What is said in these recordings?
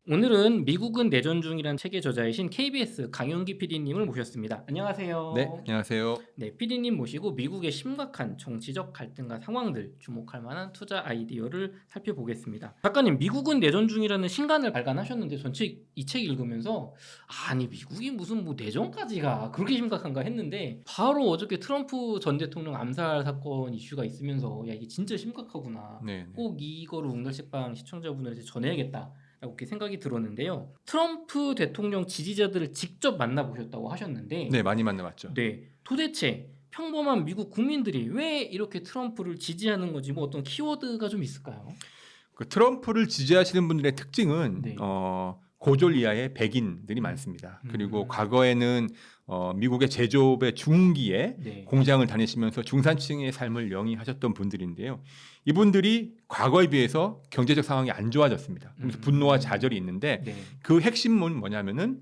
오늘은 미국은 내전 중이라는 책의 저자이신 KBS 강윤기 PD님을 모셨습니다. 네, 안녕하세요. 안녕하세요. 네, PD님 모시고 미국의 심각한 정치적 갈등과 상황들, 주목할 만한 투자 아이디어를 살펴보겠습니다. 작가님, 미국은 내전 중이라는 신간을 발간하셨는데 전체 이 책 읽으면서 아니 미국이 무슨 뭐 내전까지가 그렇게 심각한가 했는데 바로 어저께 트럼프 전 대통령 암살 사건 이슈가 있으면서 야 이게 진짜 심각하구나. 네, 네. 꼭 이거를 웅달식방 시청자분들한테 전해야겠다. 라고 이렇게 생각이 들었는데요. 트럼프 대통령 지지자들을 직접 만나보셨다고 하셨는데, 네, 많이 만나봤죠. 네, 도대체 평범한 미국 국민들이 왜 이렇게 트럼프를 지지하는 건지 뭐 어떤 키워드가 좀 있을까요? 그 트럼프를 지지하시는 분들의 특징은 네. 고졸 이하의 백인들이 많습니다. 그리고 음. 과거에는 미국의 제조업의 중기에 네. 공장을 다니시면서 중산층의 삶을 영위하셨던 분들인데요. 이분들이 과거에 비해서 경제적 상황이 안 좋아졌습니다. 그래서 분노와 좌절이 있는데 네. 그 핵심은 뭐냐면은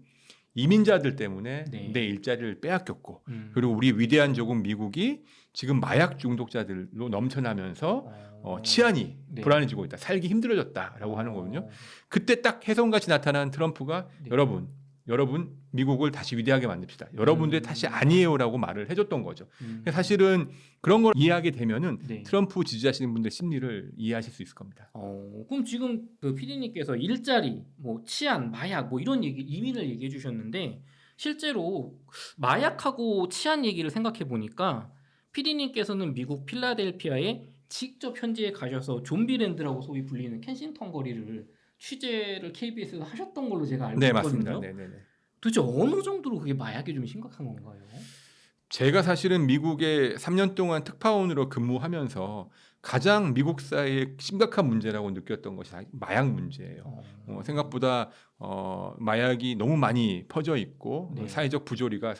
이민자들 때문에 네. 내 일자리를 빼앗겼고 음. 그리고 우리 위대한 조국 미국이 지금 마약 중독자들로 넘쳐나면서 치안이 네. 불안해지고 있다. 살기 힘들어졌다라고 하는 거거든요. 그때 딱 혜성같이 나타난 트럼프가 네. 여러분 미국을 다시 위대하게 만듭시다. 여러분들의 탓이 아니에요라고 말을 해줬던 거죠. 사실은 그런 걸 이해하게 되면은 네. 트럼프 지지하시는 분들 심리를 이해하실 수 있을 겁니다. 그럼 지금 그 PD님께서 일자리, 뭐 치안, 마약 뭐 이런 얘기, 이민을 얘기해 주셨는데 실제로 마약하고 치안 얘기를 생각해 보니까 PD님께서는 미국 필라델피아에 직접 현지에 가셔서 좀비랜드라고 소위 불리는 켄싱턴 거리를 취재를 KBS에서 하셨던 걸로 제가 알고 네, 맞습니다. 있거든요. 네, 네, 네. 도대체 어느 정도로 그게 마약이 좀 심각한 건가요? 제가 사실은 미국에 3년 동안 특파원으로 근무하면서 가장 미국 사회의 심각한 문제라고 느꼈던 것이 마약 문제예요. 생각보다 마약이 너무 많이 퍼져 있고 네. 사회적 부조리가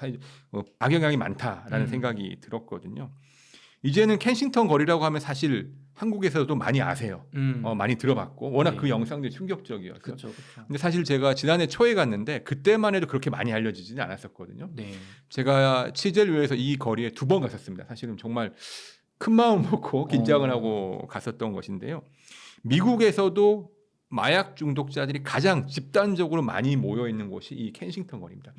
악영향이 많다라는 생각이 들었거든요. 이제는 켄싱턴 거리라고 하면 사실 한국에서도 많이 아세요. 많이 들어봤고 워낙 네. 그 영상들이 충격적이어서. 그렇죠, 그렇죠. 근데 사실 제가 지난해 초에 갔는데 그때만 해도 그렇게 많이 알려지지는 않았었거든요. 네. 제가 취재를 위해서 이 거리에 2번 갔었습니다. 사실은 정말 큰 마음 먹고 긴장을 하고 갔었던 것인데요. 미국에서도 마약 중독자들이 가장 집단적으로 많이 모여 있는 곳이 이 켄싱턴 거리입니다.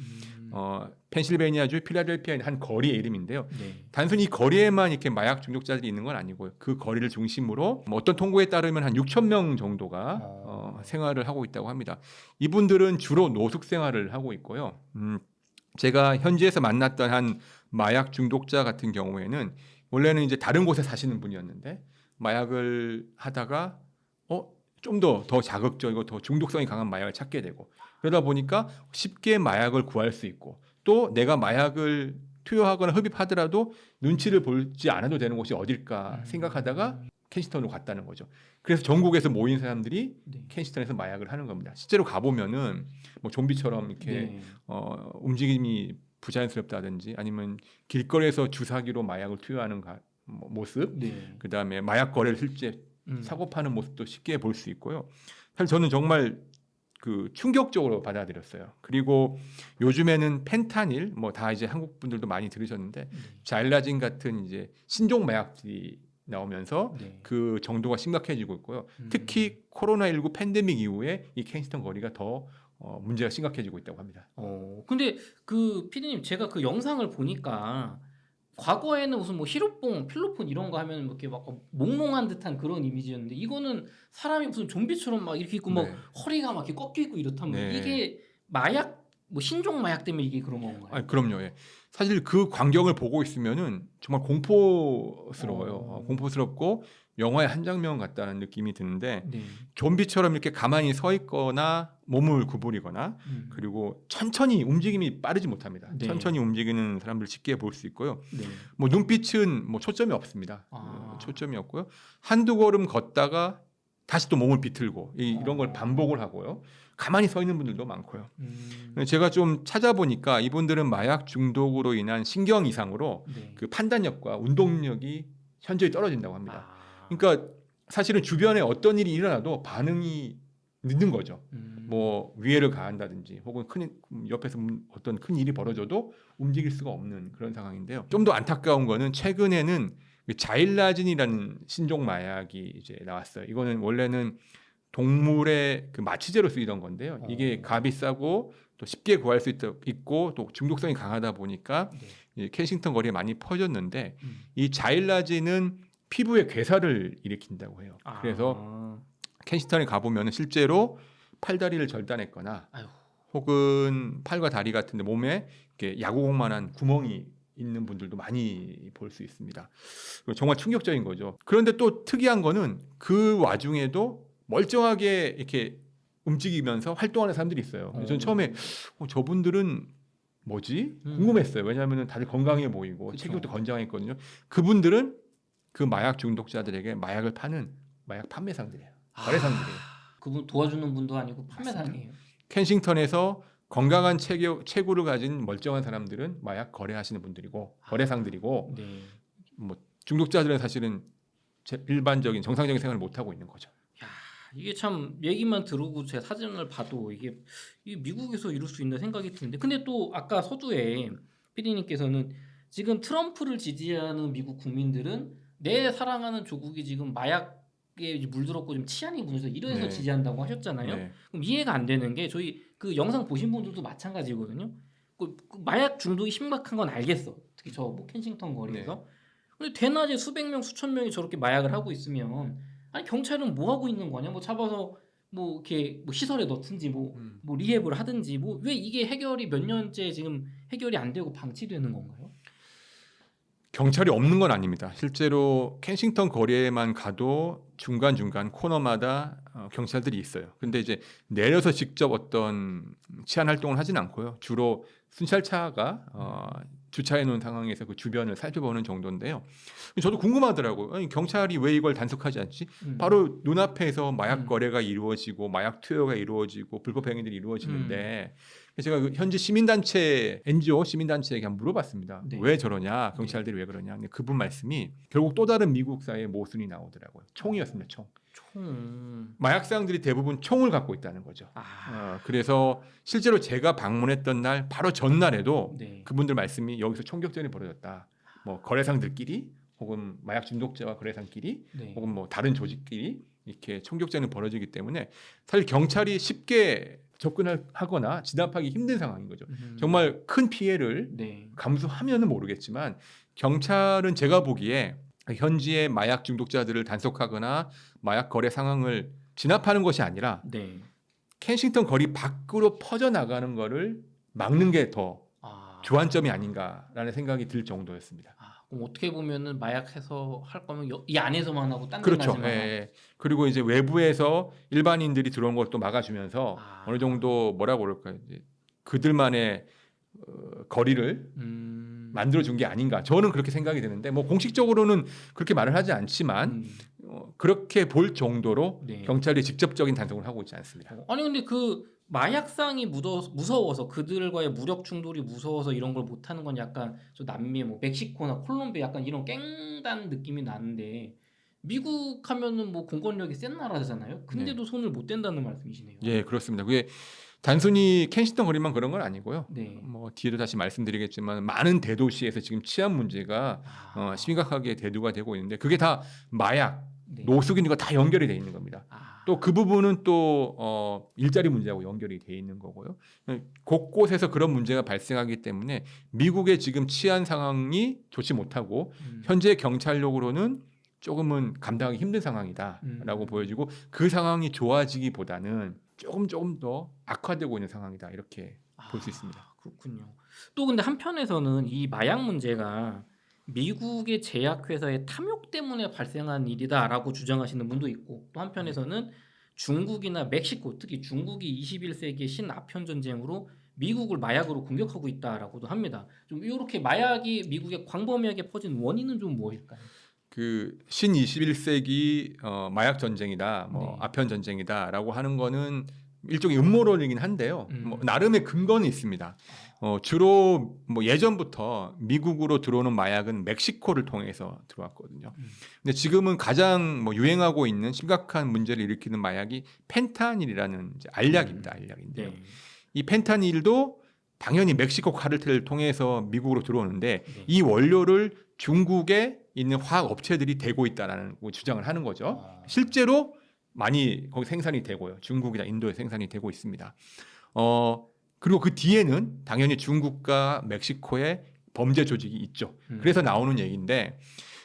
펜실베니아주 필라델피아의 한 거리의 이름인데요. 네. 단순히 이 거리에만 이렇게 마약 중독자들이 있는 건 아니고요. 그 거리를 중심으로 어떤 통계에 따르면 한 6천 명 정도가 생활을 하고 있다고 합니다. 이분들은 주로 노숙 생활을 하고 있고요. 제가 현지에서 만났던 한 마약 중독자 같은 경우에는 원래는 이제 다른 곳에 사시는 분이었는데 마약을 하다가 좀 더 자극적이고 더 중독성이 강한 마약을 찾게 되고 그러다 보니까 쉽게 마약을 구할 수 있고 또 내가 마약을 투여하거나 흡입하더라도 눈치를 보지 않아도 되는 곳이 어딜까 생각하다가 켄시턴으로 갔다는 거죠. 그래서 전국에서 모인 사람들이 네. 켄시턴에서 마약을 하는 겁니다. 실제로 가보면은 뭐 좀비처럼 이렇게 네. 움직임이 부자연스럽다든지 아니면 길거리에서 주사기로 마약을 투여하는 모습, 네. 그다음에 마약 거래를 실제 사고 파는 모습도 쉽게 볼 수 있고요. 사실 저는 정말 그 충격적으로 받아들였어요. 그리고 요즘에는 펜타닐 뭐 다 이제 한국 분들도 많이 들으셨는데 자일라진 같은 이제 신종 마약들이 나오면서 네. 그 정도가 심각해지고 있고요. 특히 코로나19 팬데믹 이후에 이 켄시턴 거리가 더 문제가 심각해지고 있다고 합니다. 근데 그 피디님 제가 그 영상을 보니까 과거에는 무슨 뭐 히로뽕, 필로폰 이런 거 하면 뭐 이렇게 막 몽롱한 듯한 그런 이미지였는데 이거는 사람이 무슨 좀비처럼 막 이렇게 있고 뭐 네. 허리가 막 이렇게 꺾여 있고 이렇다면 네. 이게 마약 뭐 신종 마약 때문에 이게 그런 건가요? 그럼요. 예. 사실 그 광경을 보고 있으면은 정말 공포스러워요. 공포스럽고 영화의 한 장면 같다는 느낌이 드는데 네. 좀비처럼 이렇게 가만히 서 있거나 몸을 구부리거나 그리고 천천히 움직임이 빠르지 못합니다. 네. 천천히 움직이는 사람들 쉽게 볼 수 있고요. 네. 뭐 눈빛은 뭐 초점이 없습니다. 초점이 없고요. 한두 걸음 걷다가 다시 또 몸을 비틀고 이런 걸 반복을 하고요. 가만히 서 있는 분들도 많고요. 제가 좀 찾아보니까 이분들은 마약 중독으로 인한 신경 이상으로 네. 그 판단력과 운동력이 현저히 떨어진다고 합니다. 그러니까 사실은 주변에 어떤 일이 일어나도 반응이 늦는 거죠. 뭐 위해를 가한다든지 혹은 옆에서 어떤 큰 일이 벌어져도 움직일 수가 없는 그런 상황인데요. 좀 더 안타까운 거는 최근에는 자일라진이라는 신종 마약이 이제 나왔어요. 이거는 원래는 동물의 그 마취제로 쓰이던 건데요. 이게 어. 값이 싸고 또 쉽게 구할 수 있고 또 중독성이 강하다 보니까 네. 이 켄싱턴 거리에 많이 퍼졌는데 음. 이 자일라제는 피부에 괴사를 일으킨다고 해요. 그래서 아. 켄싱턴에 가보면 실제로 팔다리를 절단했거나 아유. 혹은 팔과 다리 같은데 몸에 이렇게 야구공만한 구멍이 있는 분들도 많이 볼 수 있습니다. 정말 충격적인 거죠. 그런데 또 특이한 거는 그 와중에도 멀쩡하게 이렇게 움직이면서 활동하는 사람들이 있어요. 저는 처음에 저분들은 뭐지? 궁금했어요. 왜냐하면 다들 건강해 보이고 그쵸. 체격도 건장했거든요. 그분들은 그 마약 중독자들에게 마약을 파는 마약 판매상들이에요. 거래상들이에요. 그분 도와주는 분도 아니고 판매상이에요. 켄싱턴에서 건강한 체구를 가진 멀쩡한 사람들은 마약 거래하시는 분들이고 거래상들이고 네. 뭐 중독자들은 사실은 일반적인 정상적인 생활을 못 하고 있는 거죠. 야, 이게 참 얘기만 들어도 제 사진을 봐도 이게 미국에서 이룰 수 있는 생각이 드는데, 근데 또 아까 서두에 피디님께서는 지금 트럼프를 지지하는 미국 국민들은 내 사랑하는 조국이 지금 마약에 물들었고 좀 치안이 무너져서 이래서 네. 지지한다고 하셨잖아요. 네. 그럼 이해가 안 되는 게 저희 그 영상 보신 분들도 마찬가지거든요. 그 마약 중독이 심각한 건 알겠어. 특히 저 뭐 켄싱턴 거리에서. 근데 대낮에 수백 명, 수천 명이 저렇게 마약을 하고 있으면 아니 경찰은 뭐 하고 있는 거냐? 뭐 잡아서 뭐 이렇게 뭐 시설에 넣든지 뭐 리헵을 하든지 뭐 왜 이게 해결이 몇 년째 지금 해결이 안 되고 방치되는 건가요? 경찰이 없는 건 아닙니다. 실제로 켄싱턴 거리에만 가도 중간중간 코너마다 경찰들이 있어요. 근데 이제 내려서 직접 어떤 치안 활동을 하진 않고요. 주로 순찰차가 주차해 놓은 상황에서 그 주변을 살펴보는 정도인데요. 저도 궁금하더라고요. 아니, 경찰이 왜 이걸 단속하지 않지? 바로 눈앞에서 마약 거래가 이루어지고 마약 투여가 이루어지고 불법 행위들이 이루어지는데 제가 그 현지 시민단체 NGO 시민단체에게 한번 물어봤습니다. 네. 왜 저러냐? 경찰들이 왜 그러냐? 근데 그분 말씀이 결국 또 다른 미국 사회의 모순이 나오더라고요. 총이었습니다. 총. 마약상들이 대부분 총을 갖고 있다는 거죠. 그래서 실제로 제가 방문했던 날 바로 전날에도 네. 그분들 말씀이 여기서 총격전이 벌어졌다. 뭐 거래상들끼리 혹은 마약 중독자와 거래상끼리 네. 혹은 뭐 다른 조직끼리 이렇게 총격전이 벌어지기 때문에 사실 경찰이 쉽게 접근하거나 진압하기 힘든 상황인 거죠. 정말 큰 피해를 네. 감수하면은 모르겠지만 경찰은 제가 보기에 현지의 마약 중독자들을 단속하거나 마약 거래 상황을 진압하는 것이 아니라 네. 켄싱턴 거리 밖으로 퍼져나가는 거를 막는 게 더 주안점이 아닌가라는 생각이 들 정도였습니다. 그럼 어떻게 보면은 마약해서 할 거면 이 안에서만 하고 딴 데 그렇죠. 가지만 하고. 예. 그리고 이제 외부에서 일반인들이 들어온 걸 또 막아주면서 어느 정도 뭐라고 그럴까요? 이제 그들만의 거리를 만들어준 게 아닌가. 저는 그렇게 생각이 드는데 뭐 공식적으로는 그렇게 말을 하지 않지만 그렇게 볼 정도로 네. 경찰이 직접적인 단속을 하고 있지 않습니다. 아니 근데 그 마약상이 무서워서 그들과의 무력 충돌이 무서워서 이런 걸 못하는 건 약간 저 남미 뭐 멕시코나 콜롬비아 약간 이런 깽단 느낌이 나는데 미국 하면은 뭐 공권력이 센 나라잖아요. 근데도 손을 못 댄다는 말씀이시네요. 예, 그렇습니다. 그게 단순히 켄싱턴 거리만 그런 건 아니고요. 네. 뭐 뒤에도 다시 말씀드리겠지만 많은 대도시에서 지금 치안 문제가 심각하게 대두가 되고 있는데 그게 다 마약, 네. 노숙인과 다 연결이 돼 있는 겁니다. 또 그 부분은 또 일자리 문제하고 연결이 돼 있는 거고요. 곳곳에서 그런 문제가 발생하기 때문에 미국의 지금 치안 상황이 좋지 못하고 현재 경찰력으로는 조금은 감당하기 힘든 상황이다라고 보여지고 그 상황이 좋아지기보다는 조금 더 악화되고 있는 상황이다 이렇게 볼 수 있습니다. 그렇군요. 또 근데 한편에서는 이 마약 문제가 미국의 제약회사의 탐욕 때문에 발생한 일이다라고 주장하시는 분도 있고 또 한편에서는 중국이나 멕시코 특히 중국이 21세기의 신아편 전쟁으로 미국을 마약으로 공격하고 있다라고도 합니다. 좀 이렇게 마약이 미국에 광범위하게 퍼진 원인은 좀 무엇일까요? 그 신 21세기 마약 전쟁이다, 뭐 네. 아편 전쟁이다라고 하는 거는 일종의 음모론이긴 한데요. 뭐 나름의 근거는 있습니다. 주로 뭐 예전부터 미국으로 들어오는 마약은 멕시코를 통해서 들어왔거든요. 근데 지금은 가장 뭐 유행하고 있는 심각한 문제를 일으키는 마약이 펜타닐이라는 이제 알약입니다. 알약인데요. 네. 이 펜타닐도 당연히 멕시코 카르텔을 통해서 미국으로 들어오는데 네. 이 원료를 중국에 있는 화학 업체들이 대고 있다라는 주장을 하는 거죠. 실제로 많이 거기 생산이 되고요. 중국이나 인도에 생산이 되고 있습니다. 그리고 그 뒤에는 당연히 중국과 멕시코의 범죄 조직이 있죠. 그래서 나오는 얘기인데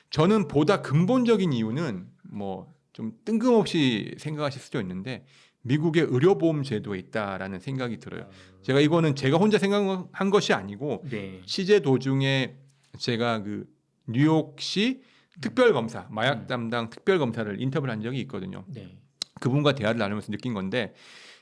저는 보다 근본적인 이유는 뭐 좀 뜬금없이 생각하실 수도 있는데 미국의 의료보험 제도에 있다라는 생각이 들어요. 제가 이거는 제가 혼자 생각한 것이 아니고 네. 취재 도중에 제가 그 뉴욕시 특별검사 마약 담당 특별검사를 인터뷰를 한 적이 있거든요. 네. 그분과 대화를 나누면서 느낀 건데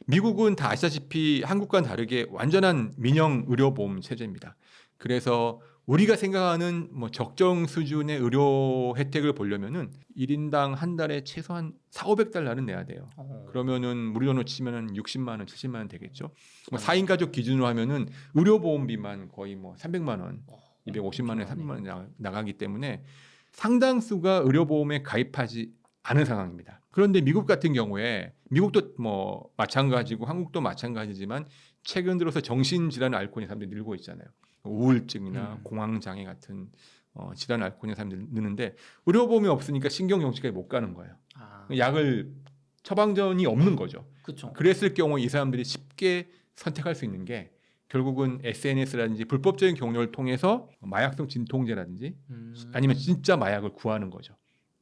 미국은 다 아시다시피 한국과는 다르게 완전한 민영 의료보험 체제입니다. 그래서 우리가 생각하는 뭐 적정 수준의 의료 혜택을 보려면은 1인당 한 달에 최소한 4,500달러는 내야 돼요. 그러면은 우리 돈으로 치면은 60만 원, 70만 원 되겠죠. 뭐 4인 가족 기준으로 하면은 의료보험비만 거의 뭐 300만 원, 250만 원에 300만 원 나가기 때문에 상당수가 의료보험에 가입하지 않은 상황입니다. 그런데 미국 같은 경우에 미국도 뭐 마찬가지고 한국도 마찬가지지만 최근 들어서 정신질환을 앓고 있는 사람들이 늘고 있잖아요. 우울증이나 공황장애 같은 질환을 앓고 있는 사람들이 느는데 의료보험이 없으니까 신경정신과에 못 가는 거예요. 약을 처방전이 없는 거죠. 그렇죠. 그랬을 경우 이 사람들이 쉽게 선택할 수 있는 게 결국은 SNS라든지 불법적인 경로를 통해서 마약성 진통제라든지 아니면 진짜 마약을 구하는 거죠.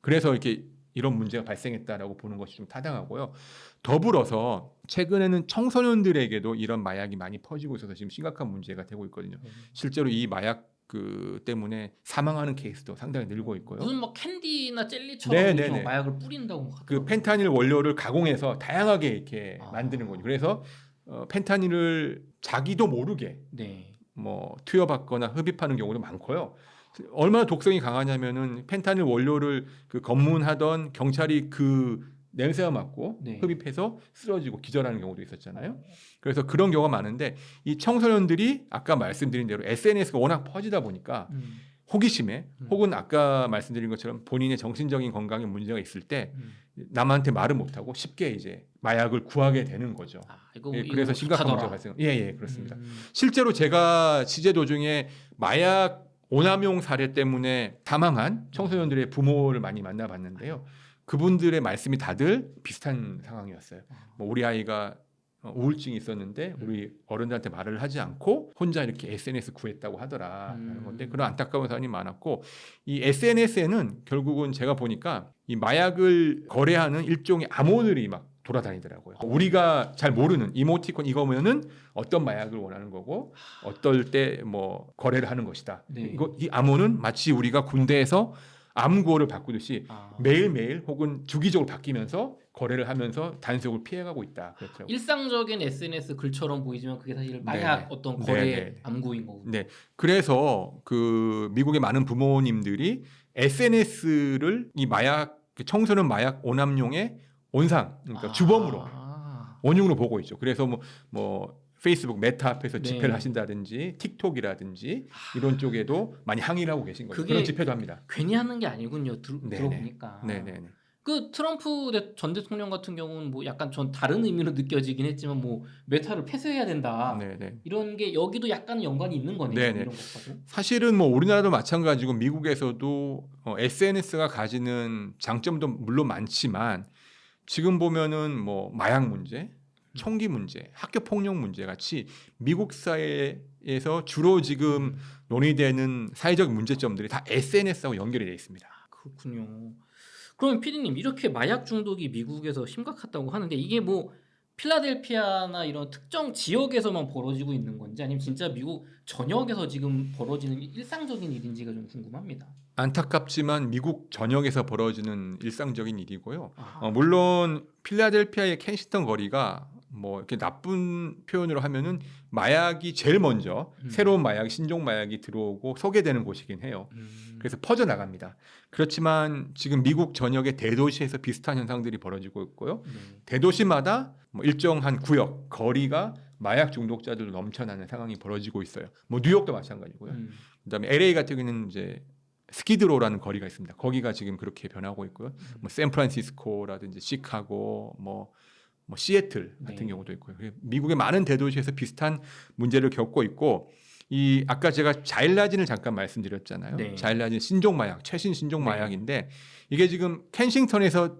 그래서 이렇게 이런 문제가 발생했다라고 보는 것이 좀 타당하고요. 더불어서 최근에는 청소년들에게도 이런 마약이 많이 퍼지고 있어서 지금 심각한 문제가 되고 있거든요. 실제로 이 마약 때문에 사망하는 케이스도 상당히 늘고 있고요. 무슨 뭐 캔디나 젤리처럼 네네네. 마약을 뿌린다고 막 그 하더라고요. 펜타닐 원료를 가공해서 다양하게 이렇게 만드는 거죠. 그래서 펜타닐을 자기도 모르게 네. 뭐 투여받거나 흡입하는 경우도 많고요. 얼마나 독성이 강하냐면은 펜타닐 원료를 그 검문하던 경찰이 그 냄새가 맡고 네. 흡입해서 쓰러지고 기절하는 경우도 있었잖아요. 그래서 그런 경우가 많은데 이 청소년들이 아까 말씀드린 대로 SNS가 워낙 퍼지다 보니까 호기심에 혹은 아까 말씀드린 것처럼 본인의 정신적인 건강에 문제가 있을 때 남한테 말을 못하고 쉽게 이제 마약을 구하게 되는 거죠. 그래서 심각한 문제가 발생. 예, 그렇습니다. 실제로 제가 취재 도중에 마약 오남용 사례 때문에 사망한 청소년들의 부모를 많이 만나봤는데요. 그분들의 말씀이 다들 비슷한 상황이었어요. 뭐 우리 아이가 우울증이 있었는데 우리 어른들한테 말을 하지 않고 혼자 이렇게 SNS 구했다고 하더라라는 건데 그런 안타까운 사연이 많았고 이 SNS에는 결국은 제가 보니까 이 마약을 거래하는 일종의 암호들이 막 돌아다니더라고요. 우리가 잘 모르는 이모티콘 이거 보면은 어떤 마약을 원하는 거고 어떨 때 뭐 거래를 하는 것이다. 네. 이 암호는 마치 우리가 군대에서 암구호를 바꾸듯이 매일매일 혹은 주기적으로 바뀌면서 거래를 하면서 단속을 피해가고 있다. 그렇죠. 일상적인 SNS 글처럼 보이지만 그게 사실 마약 어떤 거래 암구인 거고. 네. 그래서 그 미국의 많은 부모님들이 SNS를 이 마약 청소년 마약 오남용의 온상 그러니까 주범으로 원흉으로 보고 있죠. 그래서 뭐 페이스북 메타 앞에서 집회를 하신다든지 틱톡이라든지 이런 쪽에도 많이 항의를 하고 계신 거죠. 그런 집회도 합니다. 괜히 하는 게 아니군요. 들어보니까. 네네. 그 트럼프 전 대통령 같은 경우는 뭐 약간 전 다른 의미로 느껴지긴 했지만 뭐 메타를 폐쇄해야 된다. 이런 게 여기도 약간 연관이 있는 거네요. 이런 것과도. 사실은 뭐 우리나라도 마찬가지고 미국에서도 SNS가 가지는 장점도 물론 많지만 지금 보면은 뭐 마약 문제, 총기 문제, 학교 폭력 문제 같이 미국 사회에서 주로 지금 논의되는 사회적 문제점들이 다 SNS하고 연결이 되어 있습니다. 그렇군요. 그러면 PD님 이렇게 마약 중독이 미국에서 심각하다고 하는데 이게 뭐 필라델피아나 이런 특정 지역에서만 벌어지고 있는 건지 아니면 진짜 미국 전역에서 지금 벌어지는 일상적인 일인지가 좀 궁금합니다. 안타깝지만 미국 전역에서 벌어지는 일상적인 일이고요. 물론 필라델피아의 켄시턴 거리가 뭐 이렇게 나쁜 표현으로 하면은 마약이 제일 먼저 새로운 마약, 신종 마약이 들어오고 소개되는 곳이긴 해요. 그래서 퍼져 나갑니다. 그렇지만 지금 미국 전역의 대도시에서 비슷한 현상들이 벌어지고 있고요. 대도시마다 뭐 일정한 구역, 거리가 마약 중독자들로 넘쳐나는 상황이 벌어지고 있어요. 뭐 뉴욕도 마찬가지고요. 그다음에 LA 같은 경우는 이제 스키드로라는 거리가 있습니다. 거기가 지금 그렇게 변하고 있고요. 뭐 샌프란시스코라든지 시카고, 뭐 시애틀 같은 경우도 있고요. 미국의 많은 대도시에서 비슷한 문제를 겪고 있고 이 아까 제가 자일라진을 잠깐 말씀드렸잖아요. 자일라진 신종 마약, 최신 신종 마약인데 이게 지금 켄싱턴에서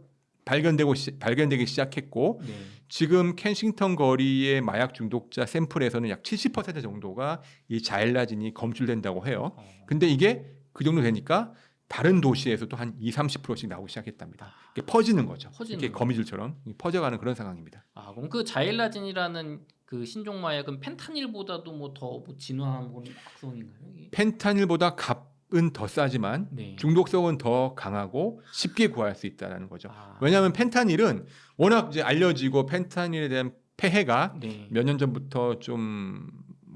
발견되기 시작했고 네. 지금 켄싱턴 거리의 마약 중독자 샘플에서는 약 70% 정도가 이 자일라진이 검출된다고 해요. 근데 이게 그 정도 되니까 다른 도시에서도 한 20-30%씩 나오기 시작했답니다. 이게 퍼지는 거죠. 퍼지는 이렇게 거미줄처럼 퍼져가는 그런 상황입니다. 아, 그럼 그 자일라진이라는 그 신종 마약은 펜타닐보다도 뭐 더 진화한 그런 악성인가요? 이게? 펜타닐보다 값은 더 싸지만 네. 중독성은 더 강하고 쉽게 구할 수 있다는 거죠. 아, 왜냐하면 펜타닐은 워낙 이제 알려지고 펜타닐에 대한 폐해가 네. 몇 년 전부터 좀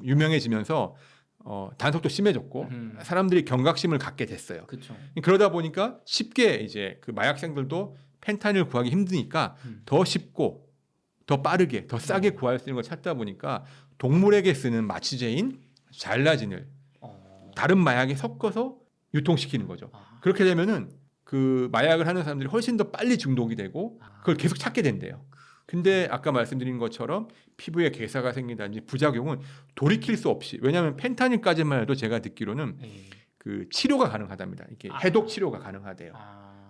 유명해지면서 단속도 심해졌고 사람들이 경각심을 갖게 됐어요. 그렇죠. 그러다 보니까 쉽게 이제 그 마약생들도 펜타닐 구하기 힘드니까 더 쉽고 더 빠르게 더 싸게 구할 수 있는 걸 찾다 보니까 동물에게 쓰는 마취제인 자일라진을 다른 마약에 섞어서 유통시키는 거죠. 아, 그렇게 되면은 그 마약을 하는 사람들이 훨씬 더 빨리 중독이 되고 그걸 계속 찾게 된대요. 근데 아까 말씀드린 것처럼 피부에 괴사가 생긴다든지 부작용은 돌이킬 수 없이, 왜냐하면 펜타닐까지만 해도 제가 듣기로는 네. 그 치료가 가능하다입니다. 이게 해독 치료가 가능하대요.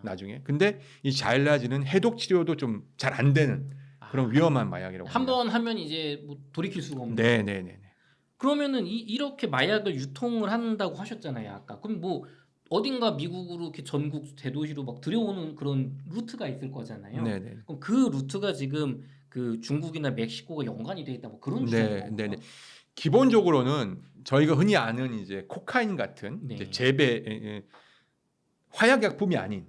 나중에. 근데 이 자일라진은 해독 치료도 좀 잘 안 되는 그런 위험한 마약이라고 합니다. 한번 하면 이제 뭐 돌이킬 수가 없는. 네네네. 그러면은 이렇게 마약을 유통을 한다고 하셨잖아요, 아까. 그럼 뭐 어딘가 미국으로 이렇게 전국 대도시로 막 들여오는 그런 루트가 있을 거잖아요. 네네. 그럼 그 루트가 지금 그 중국이나 멕시코가 연관이 돼 있다 뭐 그런 네, 주장인 네네. 건가요? 기본적으로는 저희가 흔히 아는 이제 코카인 같은 네. 이제 화약 약품이 아닌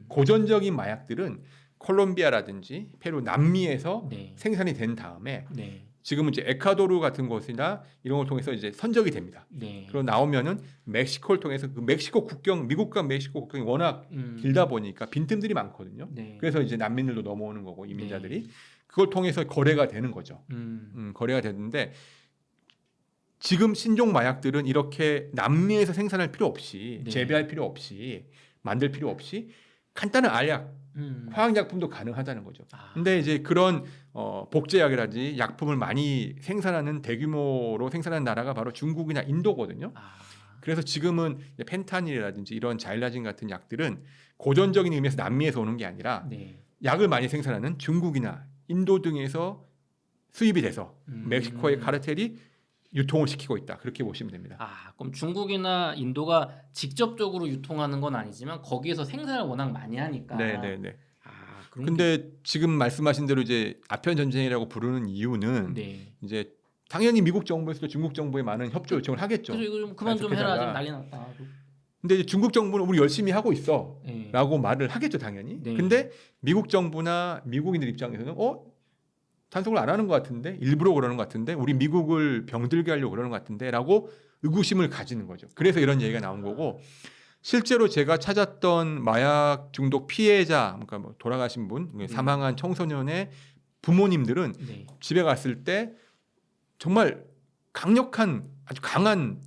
고전적인 마약들은 콜롬비아라든지 페루, 남미에서 네. 생산이 된 다음에 네. 지금은 이제 에콰도르 같은 곳이나 이런 걸 통해서 이제 선적이 됩니다. 네. 그리고 나오면은 멕시코를 통해서 그 멕시코 국경, 미국과 멕시코 국경이 워낙 길다 보니까 빈틈들이 많거든요. 네. 그래서 이제 난민들도 넘어오는 거고 이민자들이 네. 그걸 통해서 거래가 되는 거죠. 거래가 되는데 지금 신종 마약들은 이렇게 남미에서 생산할 필요 없이 네. 재배할 필요 없이 만들 필요 없이 간단한 알약, 화학약품도 가능하다는 거죠. 근데 이제 그런 복제약이라든지 약품을 많이 생산하는 대규모로 생산하는 나라가 바로 중국이나 인도거든요. 그래서 지금은 펜타닐이라든지 이런 자일라진 같은 약들은 고전적인 의미에서 남미에서 오는 게 아니라 네. 약을 많이 생산하는 중국이나 인도 등에서 수입이 돼서 멕시코의 카르텔이 유통을 시키고 있다. 그렇게 보시면 됩니다. 아, 그럼 중국이나 인도가 직접적으로 유통하는 건 아니지만 거기에서 생산을 워낙 많이 하니까. 네네네. 아, 그런 근데 지금 말씀하신 대로 이제 아편 전쟁이라고 부르는 이유는 네. 이제 당연히 미국 정부에서도 중국 정부에 많은 협조 요청을 하겠죠. 그래서 이거 좀 그만 좀 해라, 계속해다가. 지금 난리 났다. 근데 이제 중국 정부는 우리 열심히 하고 있어라고 네. 말을 하겠죠, 당연히. 네. 근데 미국 정부나 미국인들 입장에서는 단속을 안 하는 것 같은데, 일부러 그러는 것 같은데, 우리 미국을 병들게 하려고 그러는 것 같은데라고 의구심을 가지는 거죠. 그래서 이런 얘기가 나온 거고, 실제로 제가 찾았던 마약 중독 피해자, 그러니까 뭐 돌아가신 분, 사망한 청소년의 부모님들은 네. 집에 갔을 때 정말 강력한, 아주 강한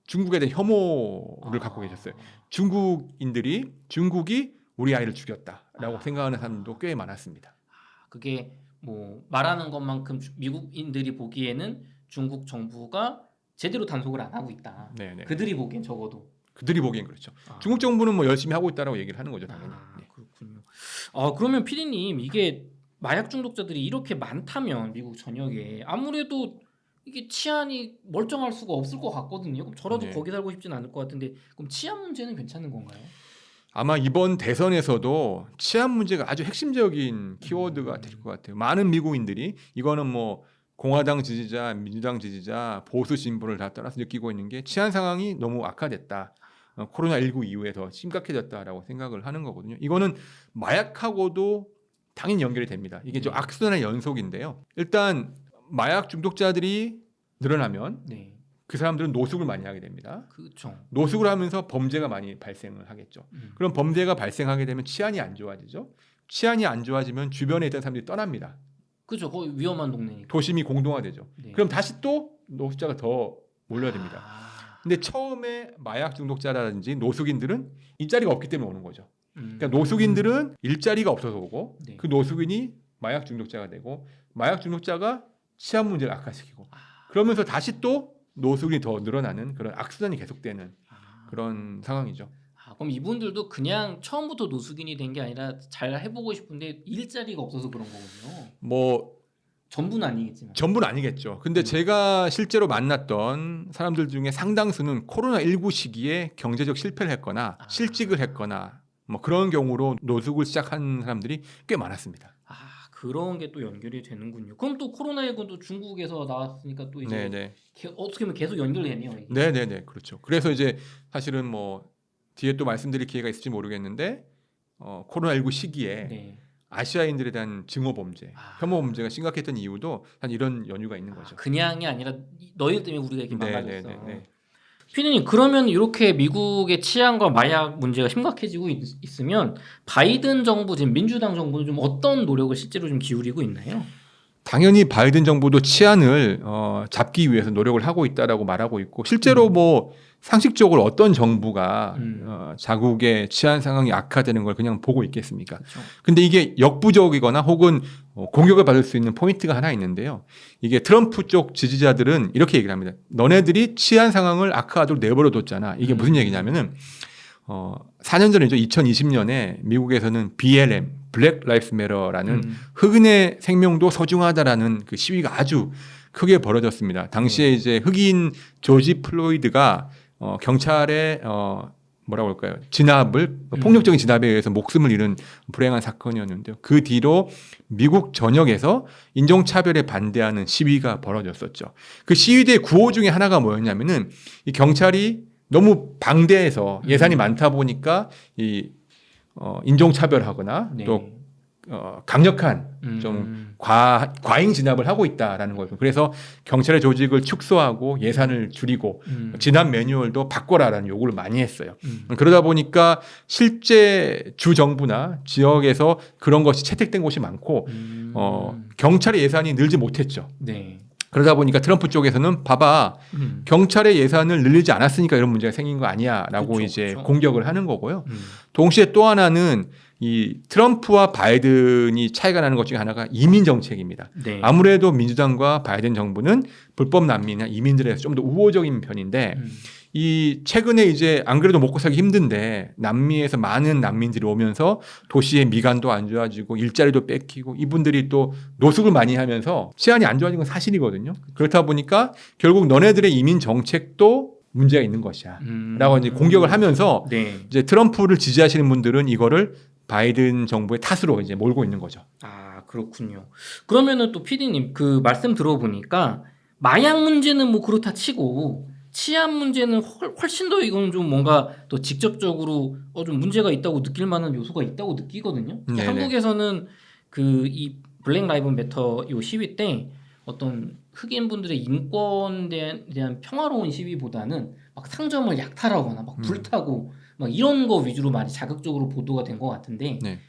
중국에 대한 혐오를 갖고 계셨어요. 중국이 우리 아이를 죽였다라고 생각하는 사람도 꽤 많았습니다. 그게 뭐 말하는 것만큼 미국인들이 보기에는 중국 정부가 제대로 단속을 안 하고 있다. 네네. 그들이 보기엔 적어도. 그들이 보기엔 그렇죠. 중국 정부는 뭐 열심히 하고 있다라고 얘기를 하는 거죠, 당연히. 네. 그렇군요. 그러면 피디님, 이게 마약 중독자들이 이렇게 많다면 미국 전역에 아무래도 이게 치안이 멀쩡할 수가 없을 것 같거든요. 그럼 저라도 네. 거기 살고 싶진 않을 것 같은데, 그럼 치안 문제는 괜찮은 건가요? 아마 이번 대선에서도 치안 문제가 아주 핵심적인 키워드가 될 것 같아요. 많은 미국인들이 이거는 뭐 공화당 지지자, 민주당 지지자, 보수 진보를 다 떠나서 느끼고 있는 게 치안 상황이 너무 악화됐다. 코로나19 이후에 더 심각해졌다라고 생각을 하는 거거든요. 이거는 마약하고도 당연히 연결이 됩니다. 이게 좀 악순환의 연속인데요. 일단 마약 중독자들이 늘어나면 네. 그 사람들은 노숙을 많이 하게 됩니다. 그렇죠. 노숙을 하면서 범죄가 많이 발생을 하겠죠. 그럼 범죄가 발생하게 되면 치안이 안 좋아지죠. 치안이 안 좋아지면 주변에 있던 사람들이 떠납니다. 그렇죠. 거의 위험한 동네니까. 도심이 공동화되죠. 네. 그럼 다시 또 노숙자가 더 몰려듭니다. 근데 처음에 마약 중독자라든지 노숙인들은 일자리가 없기 때문에 오는 거죠. 그러니까 노숙인들은 일자리가 없어서 오고 네. 그 노숙인이 마약 중독자가 되고 마약 중독자가 치안 문제를 악화시키고 그러면서 다시 또 노숙이 더 늘어나는 그런 악순환이 계속되는 그런 상황이죠. 그럼 이분들도 그냥 처음부터 노숙인이 된 게 아니라 잘 해보고 싶은데 일자리가 없어서 그런 거군요. 뭐 전부는 아니겠지만. 전부는 아니겠죠. 근데 제가 실제로 만났던 사람들 중에 상당수는 코로나19 시기에 경제적 실패를 했거나 실직을 했거나 뭐 그런 경우로 노숙을 시작한 사람들이 꽤 많았습니다. 그런 게 또 연결이 되는군요. 그럼 또 코로나19도 중국에서 나왔으니까 또 이제 네네. 어떻게 보면 계속 연결되네요. 이게. 네네네. 그렇죠. 그래서 이제 사실은 뭐 뒤에 또 말씀드릴 기회가 있을지 모르겠는데 코로나19 시기에 네. 아시아인들에 대한 증오 범죄, 혐오 범죄가 심각했던 이유도 한 이런 연유가 있는 거죠. 그냥이 아니라 너희 때문에 우리가 이렇게 망가졌어. 네네네. 피디님, 그러면 이렇게 미국의 치안과 마약 문제가 심각해지고 있으면 바이든 정부, 지금 민주당 정부는 좀 어떤 노력을 실제로 좀 기울이고 있나요? 당연히 바이든 정부도 치안을 잡기 위해서 노력을 하고 있다라고 말하고 있고 실제로 뭐 상식적으로 어떤 정부가 자국의 치안 상황이 악화되는 걸 그냥 보고 있겠습니까? 그렇죠. 근데 이게 역부족이거나 혹은 공격을 받을 수 있는 포인트가 하나 있는데요. 이게 트럼프 쪽 지지자들은 이렇게 얘기를 합니다. 너네들이 치안 상황을 악화하도록 내버려 뒀잖아. 이게 무슨 얘기냐면은 4년 전이죠. 2020년에 미국에서는 BLM, 블랙 라이프스 매터라는 흑인의 생명도 소중하다라는 그 시위가 아주 크게 벌어졌습니다. 당시에 이제 흑인 조지 플로이드가 경찰의 뭐라고 할까요? 폭력적인 진압에 의해서 목숨을 잃은 불행한 사건이었는데요. 그 뒤로 미국 전역에서 인종차별에 반대하는 시위가 벌어졌었죠. 그 시위대의 구호 중에 하나가 뭐였냐면은 이 경찰이 너무 방대해서 예산이 많다 보니까 이 인종차별하거나 네. 또 강력한 좀 과잉 진압을 하고 있다라는 거죠. 그래서 경찰의 조직을 축소하고 예산을 줄이고 진압 매뉴얼도 바꿔라라는 요구를 많이 했어요. 그러다 보니까 실제 주 정부나 지역에서 그런 것이 채택된 곳이 많고 경찰의 예산이 늘지 못했죠. 네. 그러다 보니까 트럼프 쪽에서는 봐봐 경찰의 예산을 늘리지 않았으니까 이런 문제가 생긴 거 아니야라고 그쵸, 이제 그쵸. 공격을 하는 거고요. 동시에 또 하나는 이 트럼프와 바이든이 차이가 나는 것 중에 하나가 이민 정책입니다. 네. 아무래도 민주당과 바이든 정부는 불법 난민이나 이민들에 대해서 좀 더 우호적인 편인데 이 최근에 이제 안 그래도 먹고 살기 힘든데 남미에서 많은 난민들이 오면서 도시의 미관도 안 좋아지고 일자리도 뺏기고 이분들이 또 노숙을 많이 하면서 치안이 안 좋아진 건 사실이거든요. 그렇다 보니까 결국 너네들의 이민 정책도 문제가 있는 것이야. 라고 이제 공격을 하면서 네. 이제 트럼프를 지지하시는 분들은 이거를 바이든 정부의 탓으로 이제 몰고 있는 거죠. 그렇군요. 그러면은 또 PD님 그 말씀 들어보니까 마약 문제는 뭐 그렇다 치고 치안 문제는 훨씬 더 이건 좀 뭔가 더 직접적으로 좀 문제가 있다고 느낄 만한 요소가 있다고 느끼거든요. 네네. 한국에서는 그 이 블랙 라이브 매터 요 시위 때 어떤 흑인분들의 인권에 대한 평화로운 시위보다는 막 상점을 약탈하거나 막 불타고 막 이런 거 위주로 많이 자극적으로 보도가 된 것 같은데 네.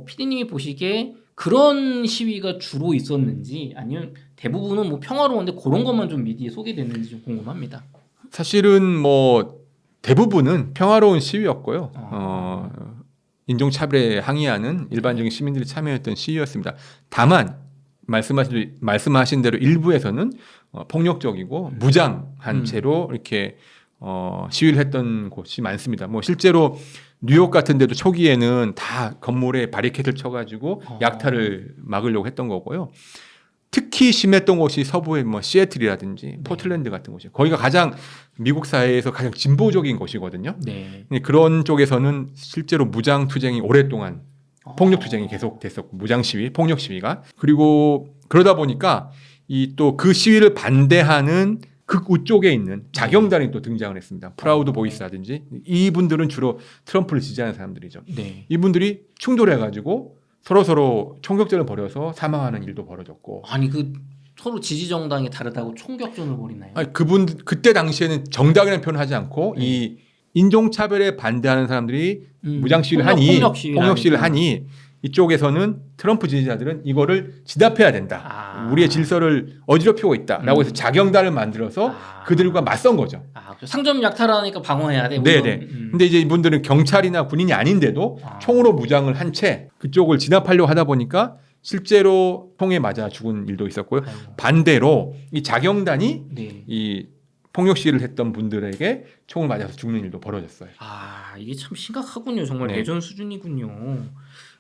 PD님이 보시기에 그런 시위가 주로 있었는지 아니면 대부분은 뭐 평화로운데 그런 것만 좀 미디어에 소개됐는지 좀 궁금합니다. 사실은 뭐 대부분은 평화로운 시위였고요. 인종차별에 항의하는 일반적인 시민들이 참여했던 시위였습니다. 다만 말씀하신 대로 일부에서는 폭력적이고 무장한 채로 이렇게 시위를 했던 곳이 많습니다. 뭐 실제로 뉴욕 같은 데도 초기에는 다 건물에 바리케이트를 쳐가지고 약탈을 막으려고 했던 거고요. 특히 심했던 곳이 서부의 뭐 시애틀이라든지 포틀랜드 같은 곳이에요. 거기가 가장 미국 사회에서 가장 진보적인 곳이거든요. 네. 그런 쪽에서는 실제로 무장 투쟁이 오랫동안 폭력 투쟁이 계속됐었고 무장 시위, 폭력 시위가 그리고 그러다 보니까 이 또 그 시위를 반대하는 극우 쪽에 있는 자경단이 또 등장을 했습니다. 프라우드 보이스라든지 이분들은 주로 트럼프를 지지하는 사람들이죠. 네. 이분들이 충돌해가지고 서로 총격전을 벌여서 사망하는 일도 벌어졌고. 아니 그 서로 지지 정당이 다르다고 총격전을 벌이나요? 아니, 그때 당시에는 정당이라는 표현을 하지 않고 이 인종차별에 반대하는 사람들이 무장 시위를 폭력 시위를 하니 이쪽에서는 트럼프 지지자들은 이거를 진압해야 된다. 우리의 질서를 어지럽히고 있다라고 해서 자경단을 만들어서 그들과 맞선 거죠. 상점 약탈하니까 방어해야 돼. 네네. 근데 이제 이분들은 경찰이나 군인이 아닌데도 총으로 무장을 한 채 그쪽을 진압하려고 하다 보니까 실제로 총에 맞아 죽은 일도 있었고요. 반대로 이 자경단이 네. 이 폭력 시위를 했던 분들에게 총을 맞아서 죽는 일도 벌어졌어요. 아 이게 참 심각하군요. 정말 네. 내전 수준이군요.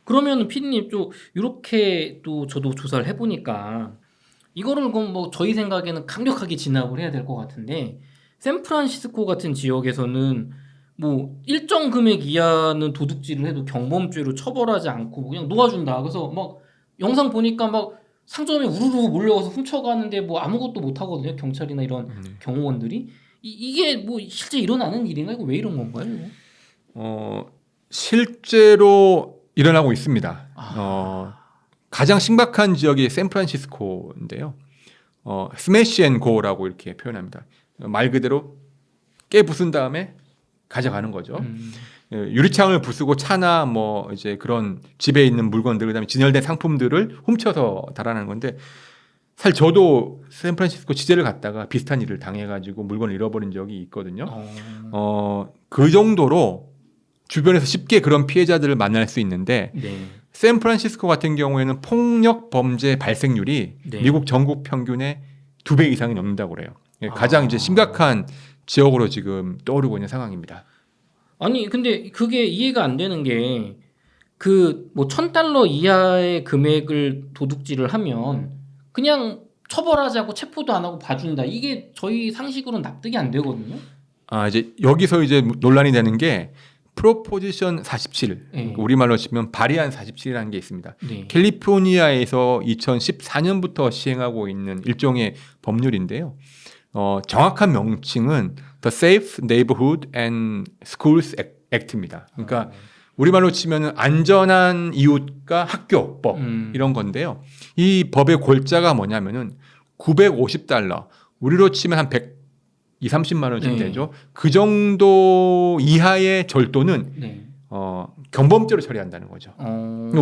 그러면 피디님 또 이렇게 또 저도 조사를 해보니까 이거를 그럼 뭐 저희 생각에는 강력하게 진압을 해야 될 것 같은데 샌프란시스코 같은 지역에서는 뭐 일정 금액 이하는 도둑질을 해도 경범죄로 처벌하지 않고 그냥 놓아준다. 그래서 막 영상 보니까 막 상점에 우르르 몰려가서 훔쳐가는데 뭐 아무것도 못 하거든요. 경찰이나 이런 경호원들이 이게 뭐 실제 일어나는 일인가? 이거 왜 이런 건가요? 이거? 실제로 일어나고 있습니다. 아. 가장 심각한 지역이 샌프란시스코인데요. 스매시 앤 고라고 이렇게 표현합니다. 말 그대로 깨 부순 다음에 가져가는 거죠. 유리창을 부수고 차나 뭐 이제 그런 집에 있는 물건들 그다음에 진열된 상품들을 훔쳐서 달아나는 건데 사실 저도 샌프란시스코 취재를 갔다가 비슷한 일을 당해가지고 물건을 잃어버린 적이 있거든요. 그 정도로 주변에서 쉽게 그런 피해자들을 만날 수 있는데 네. 샌프란시스코 같은 경우에는 폭력 범죄 발생률이 네. 미국 전국 평균의 2배 이상이 넘는다고 그래요. 가장 이제 심각한 지역으로 지금 떠오르고 있는 상황입니다. 아니 근데 그게 이해가 안 되는 게 그 뭐 $1,000 이하의 금액을 도둑질을 하면 그냥 처벌하자고 체포도 안 하고 봐준다. 이게 저희 상식으로는 납득이 안 되거든요. 이제 여기서 이제 논란이 되는 게 프로포지션 47, 네. 우리말로 치면 바리안 47이라는 게 있습니다. 네. 캘리포니아에서 2014년부터 시행하고 있는 일종의 법률인데요. 정확한 명칭은 The Safe Neighborhood and Schools Act입니다. 그러니까 우리말로 치면 안전한 이웃과 학교법 이런 건데요. 이 법의 골자가 뭐냐면은 $950, 우리로 치면 한 120~130만 원쯤 네. 되죠. 그 정도 이하의 절도는 네. 경범죄로 처리한다는 거죠.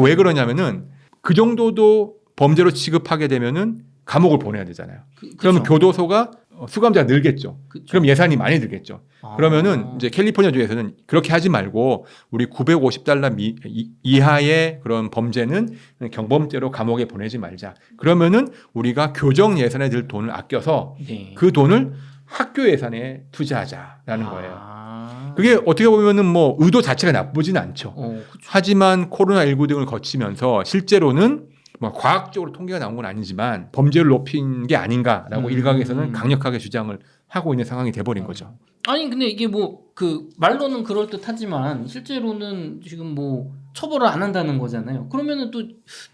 왜 그러냐면은 그 정도도 범죄로 취급하게 되면은 감옥을 보내야 되잖아요. 그러면 그쵸. 교도소가 수감자가 늘겠죠. 그쵸. 그럼 예산이 많이 들겠죠. 아. 그러면은 이제 캘리포니아 주에서는 그렇게 하지 말고 우리 $950 이하의 그런 범죄는 경범죄로 감옥에 보내지 말자. 그러면은 우리가 교정 예산에 들 돈을 아껴서 네. 그 돈을 학교 예산에 투자하자라는 거예요. 아. 그게 어떻게 보면은 뭐 의도 자체가 나쁘지는 않죠. 그쵸. 하지만 코로나19 등을 거치면서 실제로는 뭐 과학적으로 통계가 나온 건 아니지만 범죄를 높인 게 아닌가라고 일각에서는 강력하게 주장을 하고 있는 상황이 돼버린 거죠. 아니 근데 이게 뭐 그 말로는 그럴 듯하지만 실제로는 지금 뭐 처벌을 안 한다는 거잖아요. 그러면은 또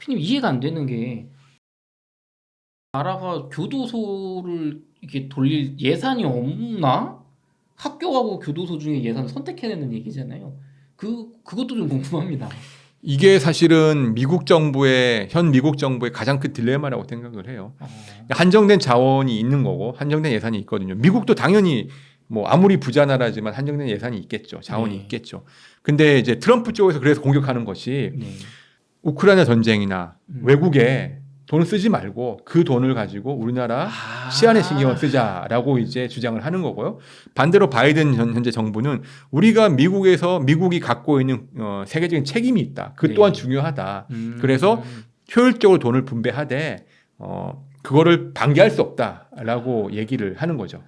피님 이해가 안 되는 게 나라가 교도소를 이렇게 돌릴 예산이 없나? 학교하고 교도소 중에 예산 선택해야 되는 얘기잖아요. 그것도 좀 궁금합니다. 이게 사실은 현 미국 정부의 가장 큰 딜레마라고 생각을 해요. 한정된 자원이 있는 거고 한정된 예산이 있거든요. 미국도 당연히 뭐 아무리 부자 나라지만 한정된 예산이 있겠죠. 자원이 네. 있겠죠. 근데 이제 트럼프 쪽에서 그래서 공격하는 것이 네. 우크라이나 전쟁이나 외국에 돈을 쓰지 말고 그 돈을 가지고 우리나라 시안에 신경을 쓰자라고 이제 주장을 하는 거고요. 반대로 바이든 현재 정부는 우리가 미국이 갖고 있는 세계적인 책임이 있다. 그 또한 네. 중요하다. 그래서 효율적으로 돈을 분배하되 그거를 방기할 수 없다라고 얘기를 하는 거죠.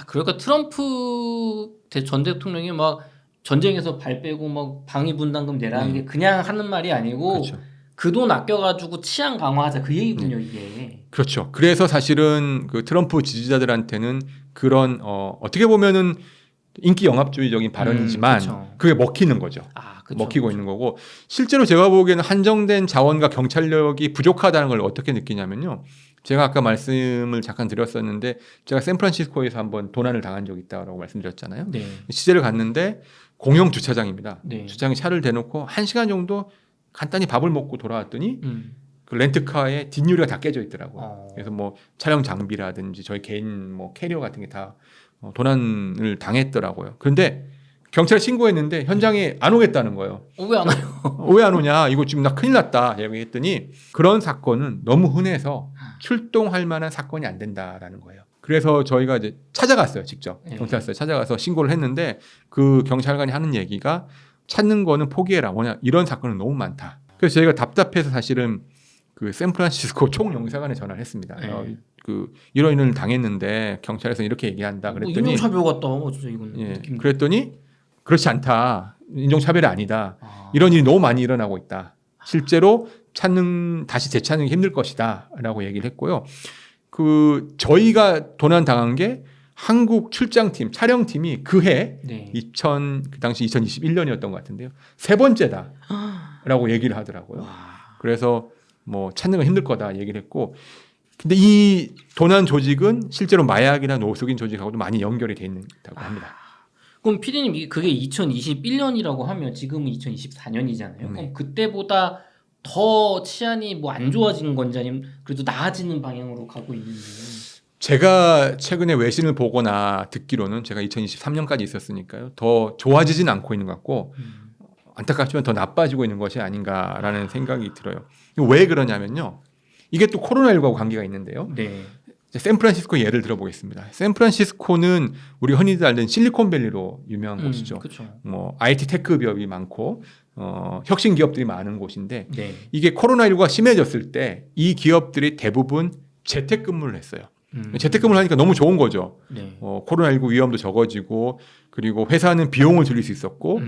그러니까 트럼프 전 대통령이 막 전쟁에서 발 빼고 막 방위 분담금 내라는 게 그냥 하는 말이 아니고 그렇죠. 그 돈 아껴가지고 치안 강화하자 그 얘기군요 이게. 그렇죠. 그래서 사실은 그 트럼프 지지자들한테는 그런 어떻게 보면은 인기 영합주의적인 발언이지만 그쵸. 그게 먹히는 거죠. 그쵸, 먹히고 그쵸. 있는 거고 실제로 제가 보기에는 한정된 자원과 경찰력이 부족하다는 걸 어떻게 느끼냐면요. 제가 아까 말씀을 잠깐 드렸었는데 제가 샌프란시스코에서 한번 도난을 당한 적이 있다고 말씀드렸잖아요. 네. 취재를 갔는데 공영 주차장입니다. 네. 주차장에 차를 대놓고 1시간 정도 간단히 밥을 먹고 돌아왔더니 그 렌트카에 뒷유리가 다 깨져 있더라고요. 그래서 뭐 촬영 장비라든지 저희 개인 뭐 캐리어 같은 게 다 도난을 당했더라고요. 그런데 경찰에 신고했는데 현장에 안 오겠다는 거예요. 왜 안 와요? 왜 안 오냐? 이거 지금 나 큰일 났다. 얘기했더니 그런 사건은 너무 흔해서 출동할 만한 사건이 안 된다라는 거예요. 그래서 저희가 이제 찾아갔어요. 직접 경찰서에 찾아가서 신고를 했는데 그 경찰관이 하는 얘기가 찾는 거는 포기해라. 뭐냐? 이런 사건은 너무 많다. 그래서 저희가 답답해서 사실은 그 샌프란시스코 총영사관에 전화를 했습니다. 그 이런 당했는데 경찰에서 이렇게 얘기한다 뭐 그랬더니 인종차별 같다. 진짜 이건. 예, 느낌. 그랬더니 그렇지 않다. 인종차별이 아니다. 아. 이런 일이 너무 많이 일어나고 있다. 실제로 다시 재찾는 게 힘들 것이다라고 얘기를 했고요. 그 저희가 도난 당한 게 한국 출장팀 촬영팀이 그해 네. 그 당시 2021년이었던 것 같은데요. 세 번째다라고 얘기를 하더라고요. 와. 그래서 뭐 찾는 건 힘들 거다 얘기를 했고, 근데 이 도난 조직은 실제로 마약이나 노숙인 조직하고도 많이 연결이 돼 있다고 합니다. 그럼 PD님 그게 2021년이라고 하면 지금은 2024년이잖아요. 네. 그럼 그때보다 더 치안이 뭐 안 좋아지는 건지 아니면 그래도 나아지는 방향으로 가고 있는지. 제가 최근에 외신을 보거나 듣기로는 제가 2023년까지 있었으니까요. 더 좋아지진 않고 있는 것 같고 안타깝지만 더 나빠지고 있는 것이 아닌가라는 생각이 들어요. 왜 그러냐면요. 이게 또 코로나19하고 관계가 있는데요. 네. 샌프란시스코 예를 들어보겠습니다. 샌프란시스코는 우리 흔히들 알던 실리콘밸리로 유명한 곳이죠. 그렇죠. 뭐 IT 테크 기업이 많고 혁신 기업들이 많은 곳인데 네. 이게 코로나19가 심해졌을 때 이 기업들이 대부분 재택근무를 했어요. 재택근무를 하니까 너무 좋은 거죠. 네. 코로나19 위험도 적어지고 그리고 회사는 비용을 줄일 수 있었고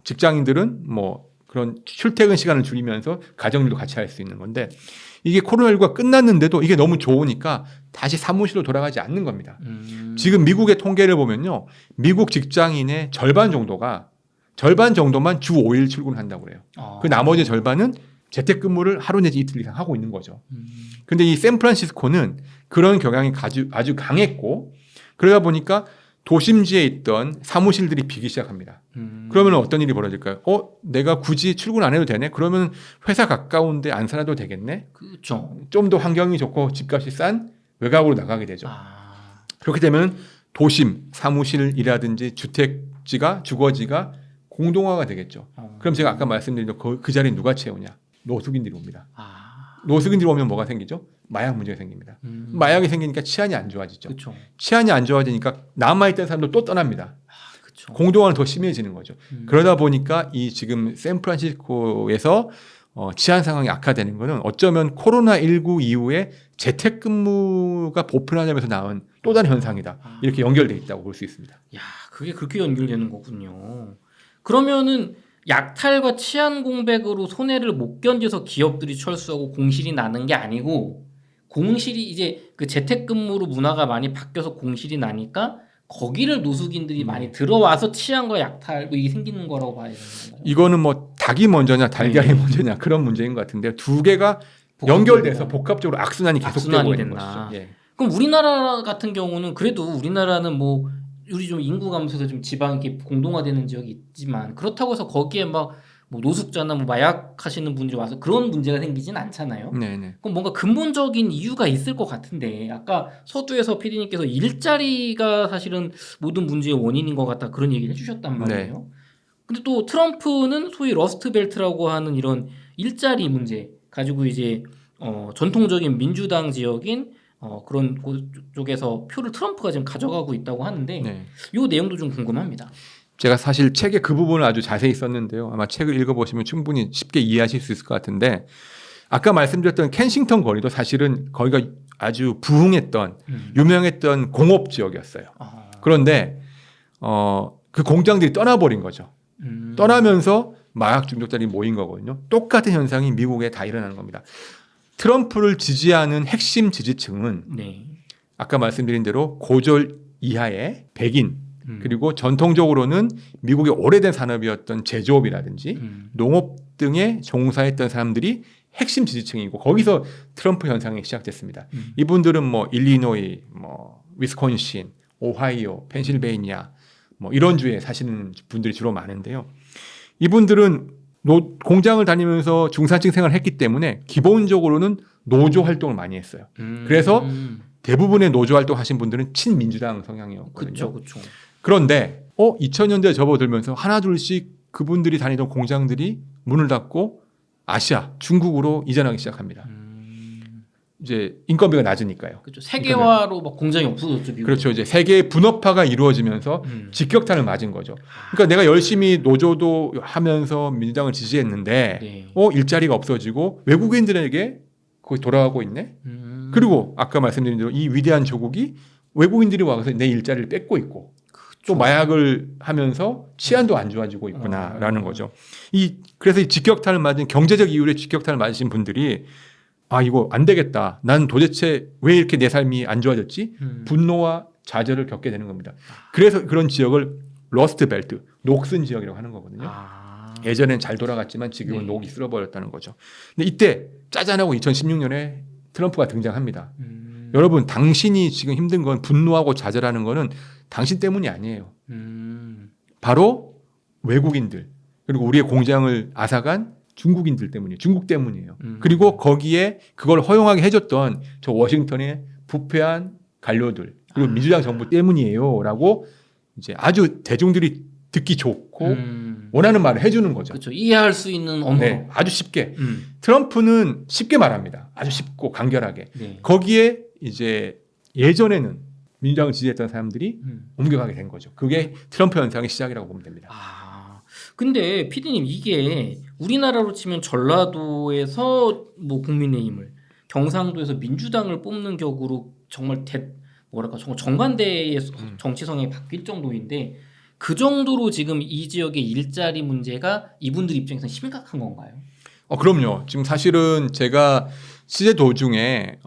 직장인들은 뭐 그런 출퇴근 시간을 줄이면서 가정일도 같이 할 수 있는 건데 이게 코로나19가 끝났는데도 이게 너무 좋으니까 다시 사무실로 돌아가지 않는 겁니다. 지금 미국의 통계를 보면요. 미국 직장인의 절반 정도만 주 5일 출근한다고 그래요. 그 나머지 절반은 재택근무를 하루 내지 이틀 이상 하고 있는 거죠. 근데 이 샌프란시스코는 그런 경향이 아주 강했고 그러다 보니까 도심지에 있던 사무실들이 비기 시작합니다. 그러면 어떤 일이 벌어질까요? 내가 굳이 출근 안 해도 되네? 그러면 회사 가까운데 안 살아도 되겠네? 그렇죠. 좀 더 환경이 좋고 집값이 싼 외곽으로 나가게 되죠. 그렇게 되면 도심, 사무실이라든지 주택지가, 주거지가 공동화가 되겠죠. 그럼 제가 아까 말씀드린 그 자리에 누가 채우냐? 노숙인들이 옵니다. 노숙인들이 오면 뭐가 생기죠? 마약 문제가 생깁니다. 마약이 생기니까 치안이 안 좋아지죠. 그렇죠. 치안이 안 좋아지니까 남아있던 사람도 또 떠납니다. 그렇죠. 공동화는 더 심해지는 거죠. 그러다 보니까 이 지금 샌프란시스코에서 치안 상황이 악화되는 것은 어쩌면 코로나19 이후에 재택근무가 보편화되면서 나온 또 다른 현상이다. 이렇게 연결돼 있다고 볼 수 있습니다. 야, 그게 그렇게 연결되는 거군요. 그러면은 약탈과 치안 공백으로 손해를 못 견뎌서 기업들이 철수하고 공실이 나는 게 아니고 공실이 이제 그 재택근무로 문화가 많이 바뀌어서 공실이 나니까 거기를 노숙인들이 많이 들어와서 치안과 약탈 뭐 이게 생기는 거라고 봐야 되는 건가요? 이거는 뭐 닭이 먼저냐 달걀이 먼저냐 그런 문제인 것 같은데 두 개가 연결돼서 복합적으로 악순환이 계속되고 있는 것이죠. 예. 그럼 우리나라 같은 경우는 그래도 우리나라는 뭐 우리 좀 인구 감소해서 좀 지방 이렇게 공동화되는 지역이 있지만 그렇다고 해서 거기에 막 뭐 노숙자나 뭐 마약 하시는 분들이 와서 그런 문제가 생기진 않잖아요. 네네. 그럼 뭔가 근본적인 이유가 있을 것 같은데 아까 서두에서 PD님께서 일자리가 사실은 모든 문제의 원인인 것 같다 그런 얘기를 해주셨단 말이에요. 네. 근데 또 트럼프는 소위 러스트 벨트라고 하는 이런 일자리 문제 가지고 이제 전통적인 민주당 지역인 그런 쪽에서 표를 트럼프가 지금 가져가고 있다고 하는데 네. 이 내용도 좀 궁금합니다. 제가 사실 책에 그 부분을 아주 자세히 썼는데요. 아마 책을 읽어보시면 충분히 쉽게 이해하실 수 있을 것 같은데 아까 말씀드렸던 켄싱턴 거리도 사실은 거기가 아주 부흥했던 유명했던 공업 지역이었어요. 그런데 그 공장들이 떠나버린 거죠. 떠나면서 마약 중독자들이 모인 거거든요. 똑같은 현상이 미국에 다 일어나는 겁니다. 트럼프를 지지하는 핵심 지지층은 네. 아까 말씀드린 대로 고졸 이하의 백인 그리고 전통적으로는 미국의 오래된 산업이었던 제조업이라든지 농업 등에 종사했던 사람들이 핵심 지지층이고 거기서 트럼프 현상이 시작됐습니다. 이분들은 뭐 일리노이, 뭐 위스콘신, 오하이오, 펜실베이니아 뭐 이런 주에 사시는 분들이 주로 많은데요. 이분들은 공장을 다니면서 중산층 생활을 했기 때문에 기본적으로는 노조 활동을 많이 했어요. 그래서 대부분의 노조 활동하신 분들은 친민주당 성향이었거든요. 그렇죠. 그런데 2000년대에 접어들면서 하나둘씩 그분들이 다니던 공장들이 문을 닫고 아시아, 중국으로 이전하기 시작합니다. 이제 인건비가 낮으니까요. 그렇죠. 세계화로 막 공장이 없어졌죠. 미국은. 그렇죠. 이제 세계의 분업화가 이루어지면서 직격탄을 맞은 거죠. 그러니까 내가 열심히 노조도 하면서 민주당을 지지했는데 네. 일자리가 없어지고 외국인들에게 거기 돌아가고 있네. 그리고 아까 말씀드린 대로 이 위대한 조국이 외국인들이 와서 내 일자리를 뺏고 있고 또 마약을 하면서 치안도 안 좋아지고 있구나라는 거죠. 그래서 이 직격탄을 맞은 경제적 이유로 직격탄을 맞으신 분들이 아 이거 안 되겠다. 난 도대체 왜 이렇게 내 삶이 안 좋아졌지? 분노와 좌절을 겪게 되는 겁니다. 그래서 그런 지역을 러스트 벨트, 녹슨 지역이라고 하는 거거든요. 예전엔 잘 돌아갔지만 지금은 녹이 쓸어버렸다는 거죠. 근데 이때 짜잔하고 2016년에 트럼프가 등장합니다. 여러분 당신이 지금 힘든 건 분노하고 좌절하는 거는 당신 때문이 아니에요. 바로 외국인들 그리고 우리의 공장을 앗아간 중국인들 때문이에요. 중국 때문이에요. 그리고 거기에 그걸 허용하게 해줬던 저 워싱턴의 부패한 관료들 그리고 민주당 정부 때문이에요라고 이제 아주 대중들이 듣기 좋고 원하는 말을 해주는 거죠. 그렇죠. 이해할 수 있는 언어로. 네, 아주 쉽게. 트럼프는 쉽게 말합니다. 아주 쉽고 간결하게. 네. 거기에 이제 예전에는 민주당을 지지했던 사람들이 옮겨가게 된 거죠. 그게 트럼프 현상의 시작이라고 보면 됩니다. 근데 PD님 이게 우리나라로 치면 전라도에서 뭐 국민의힘을 경상도에서 민주당을 뽑는 격으로 정말 정말 정반대의 정치성이 바뀔 정도인데 그 정도로 지금 이 지역의 일자리 문제가 이분들 입장에서 심각한 건가요? 그럼요. 지금 사실은 제가 취재 도중에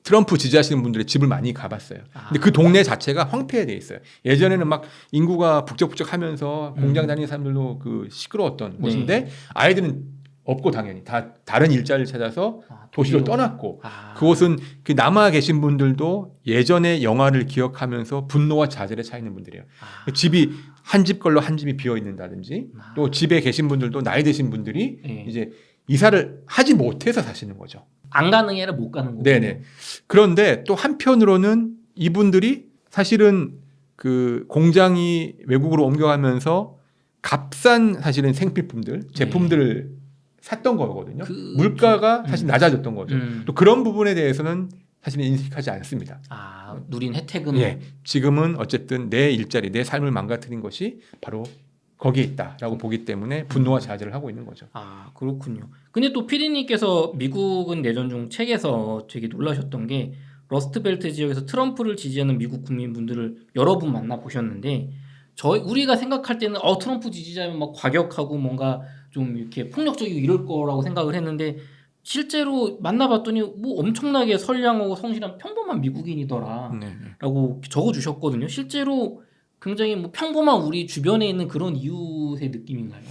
트럼프 지지하시는 분들의 집을 많이 가봤어요. 근데 그 동네 자체가 황폐해 있어요. 예전에는 막 인구가 북적북적하면서 공장 다니는 사람들도 그 시끄러웠던 곳인데 아이들은 없고 당연히 다 다른 일자리를 찾아서 도시로 떠났고 그곳은 그 남아 계신 분들도 예전의 영화를 기억하면서 분노와 좌절에 차 있는 분들이에요. 집이 한 집 걸로 한 집이 비어 있는다든지 또 집에 계신 분들도 나이 드신 분들이 이제 이사를 하지 못해서 사시는 거죠. 안 가는 게 아니라 못 가는 거죠. 네네. 그런데 또 한편으로는 이분들이 사실은 그 공장이 외국으로 옮겨가면서 값싼 사실은 생필품들, 제품들을 샀던 거거든요. 물가가 사실 낮아졌던 거죠. 또 그런 부분에 대해서는 사실은 인식하지 않습니다. 누린 혜택은 지금은 어쨌든 내 일자리, 내 삶을 망가뜨린 것이 바로 거기에 있다라고 보기 때문에 분노와 좌절을 하고 있는 거죠. 그렇군요. 근데 또 PD님께서 미국은 내전 중 책에서 되게 놀라셨던 게 러스트벨트 지역에서 트럼프를 지지하는 미국 국민분들을 여러 분 만나 보셨는데 우리가 생각할 때는 트럼프 지지자면 막 과격하고 뭔가 좀 이렇게 폭력적이고 이럴 거라고 생각을 했는데 실제로 만나봤더니 뭐 엄청나게 선량하고 성실한 평범한 미국인이더라라고 적어주셨거든요. 실제로 굉장히 뭐 평범한 우리 주변에 있는 그런 이웃의 느낌인가요?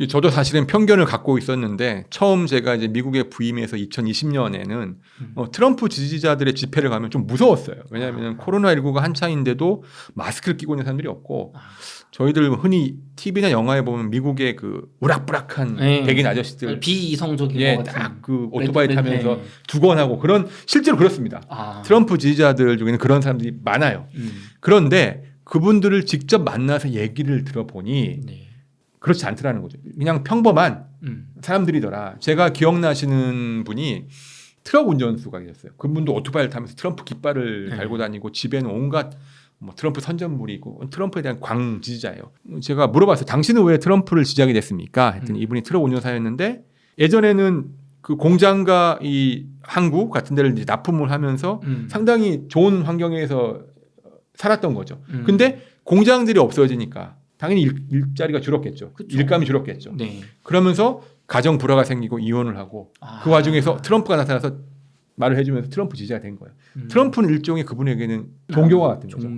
저도 사실은 편견을 갖고 있었는데 처음 제가 이제 미국에 부임해서 2020년에는 트럼프 지지자들의 집회를 가면 좀 무서웠어요. 왜냐하면 코로나19가 한창인데도 마스크를 끼고 있는 사람들이 없고 저희들 흔히 TV나 영화에 보면 미국의 그 우락부락한 백인 아저씨들 비이성적인 것 같은 딱 그 오토바이 타면서 두건하고 그런 실제로 그렇습니다. 트럼프 지지자들 중에는 그런 사람들이 많아요. 그런데 그분들을 직접 만나서 얘기를 들어보니 그렇지 않더라는 거죠. 그냥 평범한 사람들이더라. 제가 기억나시는 분이 트럭 운전수가 계셨어요. 그분도 오토바이를 타면서 트럼프 깃발을 달고 다니고 집에는 온갖 트럼프 선전물이 있고 트럼프에 대한 광지지자예요. 제가 물어봤어요. 당신은 왜 트럼프를 지지하게 됐습니까? 했더니 이분이 트럭 운전사였는데 예전에는 그 공장과 이 항구 같은 데를 이제 납품을 하면서 상당히 좋은 환경에서 살았던 거죠. 근데 공장들이 없어지니까 당연히 일자리가 줄었겠죠. 그쵸. 일감이 줄었겠죠. 그러면서 가정 불화가 생기고 이혼을 하고 그 와중에서 트럼프가 나타나서 말을 해주면서 트럼프 지지가 된 거예요. 트럼프는 일종의 그분에게는 종교와 같은 거죠.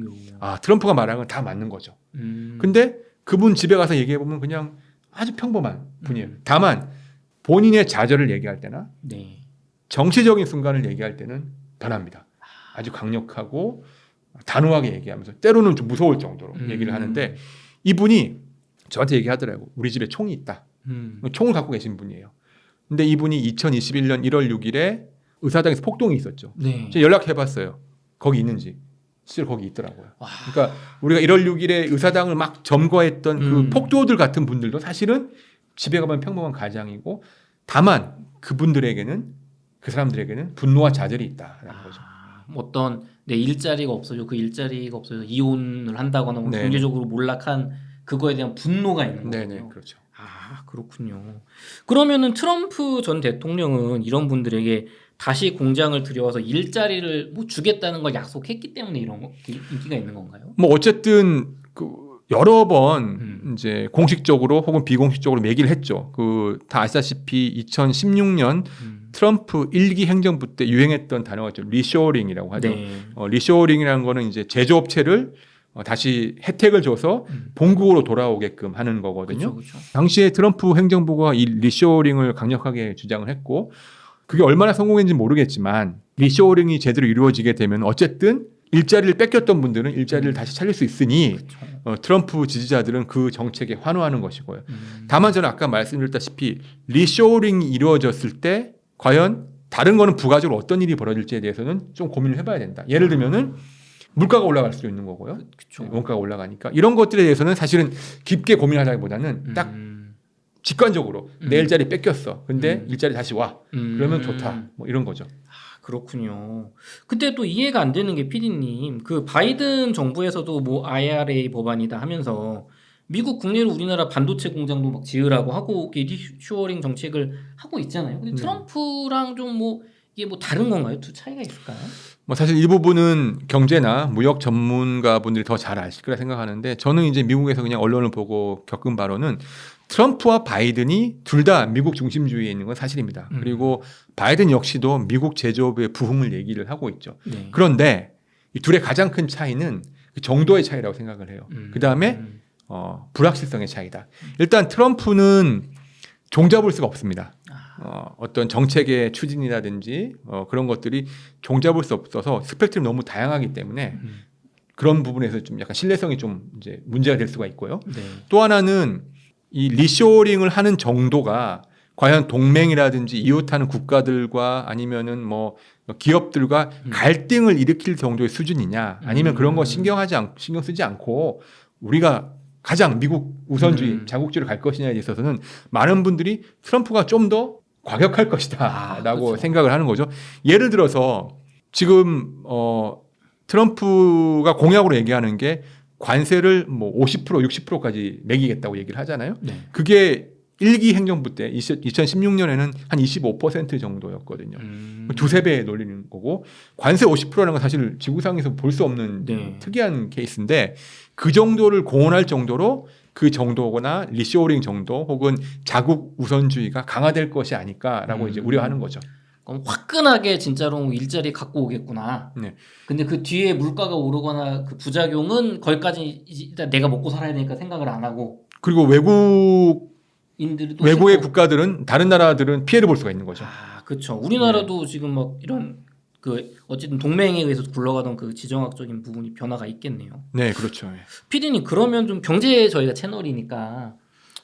트럼프가 말하는 건 다 맞는 거죠. 근데 그분 집에 가서 얘기해 보면 그냥 아주 평범한 분이에요. 다만 본인의 좌절을 얘기할 때나 정치적인 순간을 얘기할 때는 변합니다. 아주 강력하고 단호하게 얘기하면서 때로는 좀 무서울 정도로 얘기를 하는데 이분이 저한테 얘기하더라고요. 우리 집에 총이 있다. 총을 갖고 계신 분이에요. 근데 이분이 2021년 1월 6일에 의사당에서 폭동이 있었죠. 제가 연락해봤어요. 거기 있는지. 실제로 거기 있더라고요. 그러니까 우리가 1월 6일에 의사당을 막 점거했던 그 폭도들 같은 분들도 사실은 집에 가면 평범한 가장이고 다만 그분들에게는 그 사람들에게는 분노와 좌절이 있다라는 거죠. 어떤 내 일자리가 없어져 그 일자리가 없어서 이혼을 한다거나 뭐 경제적으로 몰락한 그거에 대한 분노가 있는 거군요. 네네 그렇죠. 그렇군요. 그러면은 트럼프 전 대통령은 이런 분들에게 다시 공장을 들여와서 일자리를 뭐 주겠다는 걸 약속했기 때문에 이런 거 인기가 있는 건가요? 뭐 어쨌든 그 여러 번 이제 공식적으로 혹은 비공식적으로 얘기를 했죠. 그 다 아시다시피 2016년 트럼프 1기 행정부 때 유행했던 단어가 있죠. 리쇼어링이라고 하죠. 네. 리쇼어링이라는 거는 이제 제조업체를 다시 혜택을 줘서 본국으로 돌아오게끔 하는 거거든요. 그렇죠. 당시에 트럼프 행정부가 이 리쇼어링을 강력하게 주장을 했고 그게 얼마나 성공했는지 모르겠지만 리쇼어링이 제대로 이루어지게 되면 어쨌든 일자리를 뺏겼던 분들은 일자리를 다시 찾을 수 있으니 그렇죠. 트럼프 지지자들은 그 정책에 환호하는 것이고요. 다만 저는 아까 말씀드렸다시피 리쇼어링이 이루어졌을 때 과연 다른 거는 부가적으로 어떤 일이 벌어질지에 대해서는 좀 고민을 해봐야 된다. 예를 들면은 물가가 올라갈 수도 있는 거고요. 그렇죠. 원가가 올라가니까 이런 것들에 대해서는 사실은 깊게 고민하다기보다는 딱 직관적으로 내 일자리 뺏겼어. 근데 일자리 다시 와. 그러면 좋다. 뭐 이런 거죠. 그렇군요. 근데 또 이해가 안 되는 게 PD님, 그 바이든 정부에서도 뭐 IRA 법안이다 하면서 미국 국내로 우리나라 반도체 공장도 막 지으라고 하고 리쇼어링 정책을 하고 있잖아요. 근데 트럼프랑 좀 뭐 이게 뭐 다른 건가요? 두 차이가 있을까요? 뭐 사실 이 부분은 경제나 무역 전문가 분들이 더 잘 아실 거라 생각하는데 저는 이제 미국에서 그냥 언론을 보고 겪은 바로는 트럼프와 바이든이 둘 다 미국 중심주의에 있는 건 사실입니다. 그리고 바이든 역시도 미국 제조업의 부흥을 얘기를 하고 있죠. 네. 그런데 이 둘의 가장 큰 차이는 그 정도의 차이라고 생각을 해요. 그 다음에 불확실성의 차이다. 일단 트럼프는 종잡을 수가 없습니다. 어떤 정책의 추진이라든지 그런 것들이 종잡을 수 없어서 스펙트럼이 너무 다양하기 때문에 그런 부분에서 좀 약간 신뢰성이 좀 이제 문제가 될 수가 있고요. 네. 또 하나는 이 리쇼어링을 하는 정도가 과연 동맹이라든지 이웃하는 국가들과 아니면은 뭐 기업들과 갈등을 일으킬 정도의 수준이냐 아니면 그런 거 신경 쓰지 않고 우리가 가장 미국 우선주의 자국주의로 갈 것이냐에 있어서는 많은 분들이 트럼프가 좀 더 과격할 것이다라고 그렇죠. 생각을 하는 거죠. 예를 들어서 지금 트럼프가 공약으로 얘기하는 게 관세를 뭐 50% 60%까지 매기겠다고 얘기를 하잖아요. 네. 그게 1기 행정부 때 2016년에는 한 25% 정도였거든요. 두세 배 놀리는 거고 관세 50%라는 건 사실 지구상에서 볼 수 없는 네. 특이한 케이스인데 그 정도를 공언할 정도로 그 정도거나 리쇼어링 정도 혹은 자국 우선주의가 강화될 것이 아닐까라고 이제 우려하는 거죠. 그럼 화끈하게 진짜로 일자리 갖고 오겠구나. 네. 근데 그 뒤에 물가가 오르거나 그 부작용은 거기까지 일단 내가 먹고 살아야 되니까 생각을 안 하고 그리고 인들도 외국의 싫고. 국가들은 다른 나라들은 피해를 볼 수가 있는 거죠. 그렇죠. 우리나라도 지금 막 이런 그 어쨌든 동맹에 의해서 굴러가던 그 지정학적인 부분이 변화가 있겠네요. 네, 그렇죠. PD님 그러면 좀 경제 저희가 채널이니까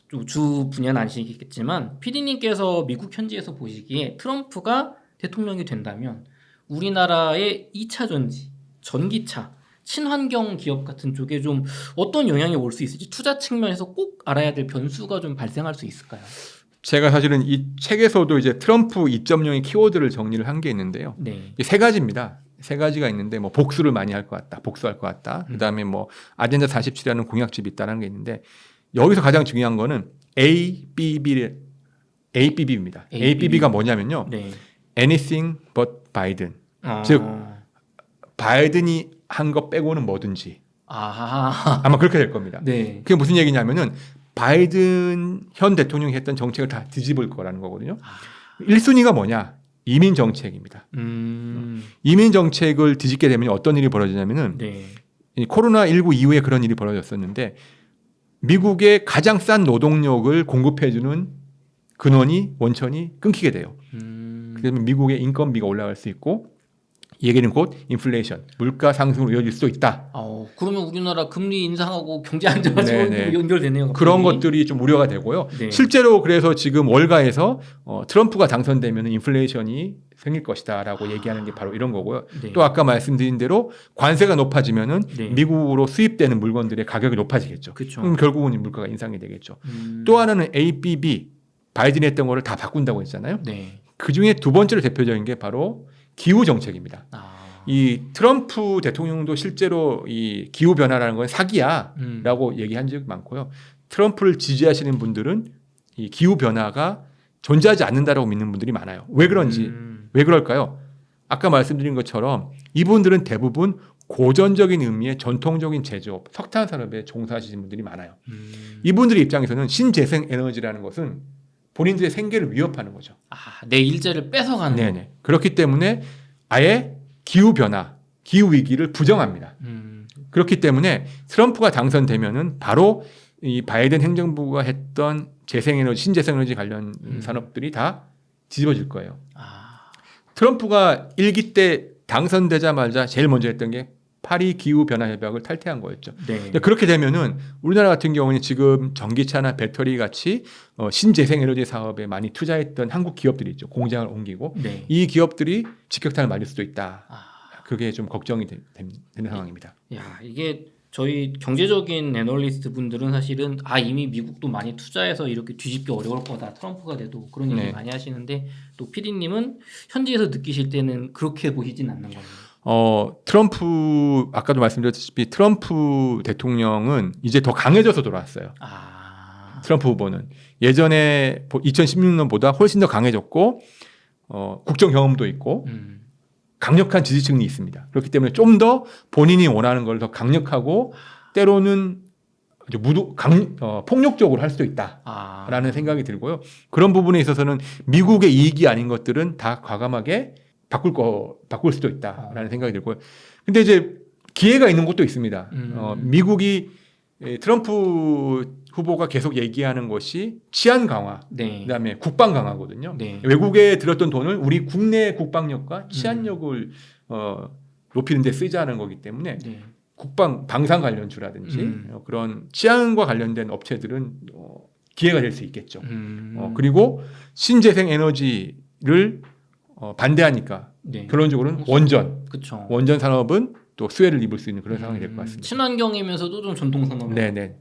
좀 주 분야는 아니시겠지만 PD님께서 미국 현지에서 보시기에 트럼프가 대통령이 된다면 우리나라의 2차 전지, 전기차, 친환경 기업 같은 쪽에 좀 어떤 영향이 올 수 있을지 투자 측면에서 꼭 알아야 될 변수가 좀 발생할 수 있을까요? 제가 사실은 이 책에서도 이제 트럼프 2.0의 키워드를 정리를 한 게 있는데요. 네. 이게 세 가지입니다. 세 가지가 있는데 뭐 복수를 많이 할 것 같다, 복수할 것 같다. 그다음에 뭐 아젠다 47이라는 공약집이 있다는 게 있는데 여기서 가장 중요한 거는 ABB입니다. ABB가 뭐냐면요. 네. Anything but Biden. 즉 바이든이 한 거 빼고는 뭐든지 아마 그렇게 될 겁니다. 네. 그게 무슨 얘기냐면은 바이든 현 대통령이 했던 정책을 다 뒤집을 거라는 거거든요. 1순위가 뭐냐? 이민 정책입니다. 이민 정책을 뒤집게 되면 어떤 일이 벌어지냐면은 네. 이 코로나19 이후에 그런 일이 벌어졌었는데 미국의 가장 싼 노동력을 공급해주는 근원이 원천이 끊기게 돼요. 그러면 미국의 인건비가 올라갈 수 있고 이 얘기는 곧 인플레이션, 물가 상승으로 이어질 수도 있다. 그러면 우리나라 금리 인상하고 경제 안정화지고 연결되네요. 갑자기. 그런 것들이 좀 우려가 되고요. 네. 실제로 그래서 지금 월가에서 트럼프가 당선되면 인플레이션이 생길 것이다라고 얘기하는 게 바로 이런 거고요. 네. 또 아까 말씀드린 대로 관세가 높아지면은 네. 미국으로 수입되는 물건들의 가격이 높아지겠죠. 그쵸. 그럼 결국은 물가가 인상이 되겠죠. 또 하나는 ABB, 바이든이 했던 거를 다 바꾼다고 했잖아요. 네. 그 중에 두 번째로 대표적인 게 바로 기후 정책입니다. 이 트럼프 대통령도 실제로 이 기후 변화라는 건 사기야라고 얘기한 적 많고요. 트럼프를 지지하시는 분들은 이 기후 변화가 존재하지 않는다라고 믿는 분들이 많아요. 왜 그런지 왜 그럴까요? 아까 말씀드린 것처럼 이분들은 대부분 고전적인 의미의 전통적인 제조업, 석탄 산업에 종사하시는 분들이 많아요. 이분들의 입장에서는 신재생 에너지라는 것은 본인들의 생계를 위협하는 거죠. 내 일자리를 뺏어가는 거. 네네. 그렇기 때문에 아예 기후 변화, 기후 위기를 부정합니다. 그렇기 때문에 트럼프가 당선되면은 바로 이 바이든 행정부가 했던 재생에너지, 신재생에너지 관련 산업들이 다 뒤집어질 거예요. 트럼프가 1기 때 당선되자마자 제일 먼저 했던 게 파리 기후 변화 협약을 탈퇴한 거였죠. 네. 근데 그렇게 되면은 우리나라 같은 경우는 지금 전기차나 배터리 같이 신재생에너지 사업에 많이 투자했던 한국 기업들이 있죠. 공장을 옮기고 네. 이 기업들이 직격탄을 맞을 수도 있다. 그게 좀 걱정이 되는 상황입니다. 야, 이게 저희 경제적인 애널리스트 분들은 사실은 이미 미국도 많이 투자해서 이렇게 뒤집기 어려울 거다. 트럼프가 돼도 그런 얘기 네. 많이 하시는데 또 PD님은 현지에서 느끼실 때는 그렇게 보이진 않는 거예요. 트럼프 아까도 말씀드렸다시피 트럼프 대통령은 이제 더 강해져서 돌아왔어요. 트럼프 후보는 예전에 2016년보다 훨씬 더 강해졌고 국정 경험도 있고 강력한 지지층이 있습니다. 그렇기 때문에 좀 더 본인이 원하는 걸 더 강력하고 때로는 폭력적으로 할 수도 있다라는 생각이 들고요. 그런 부분에 있어서는 미국의 이익이 아닌 것들은 다 과감하게 바꿀 수도 있다라는 생각이 들고요. 근데 이제 기회가 있는 것도 있습니다. 미국이 트럼프 후보가 계속 얘기하는 것이 치안 강화, 네. 그다음에 국방 강화거든요. 네. 외국에 들었던 돈을 우리 국내 국방력과 치안력을 높이는 데 쓰자는 거기 때문에 네. 국방 방산 관련주라든지 그런 치안과 관련된 업체들은 기회가 될 수 있겠죠. 그리고 신재생 에너지를 반대하니까 네. 결론적으로는 그쵸. 원전 산업은 또 수혜를 입을 수 있는 그런 상황이 될 것 같습니다. 친환경이면서도 좀 전통 산업. 네네.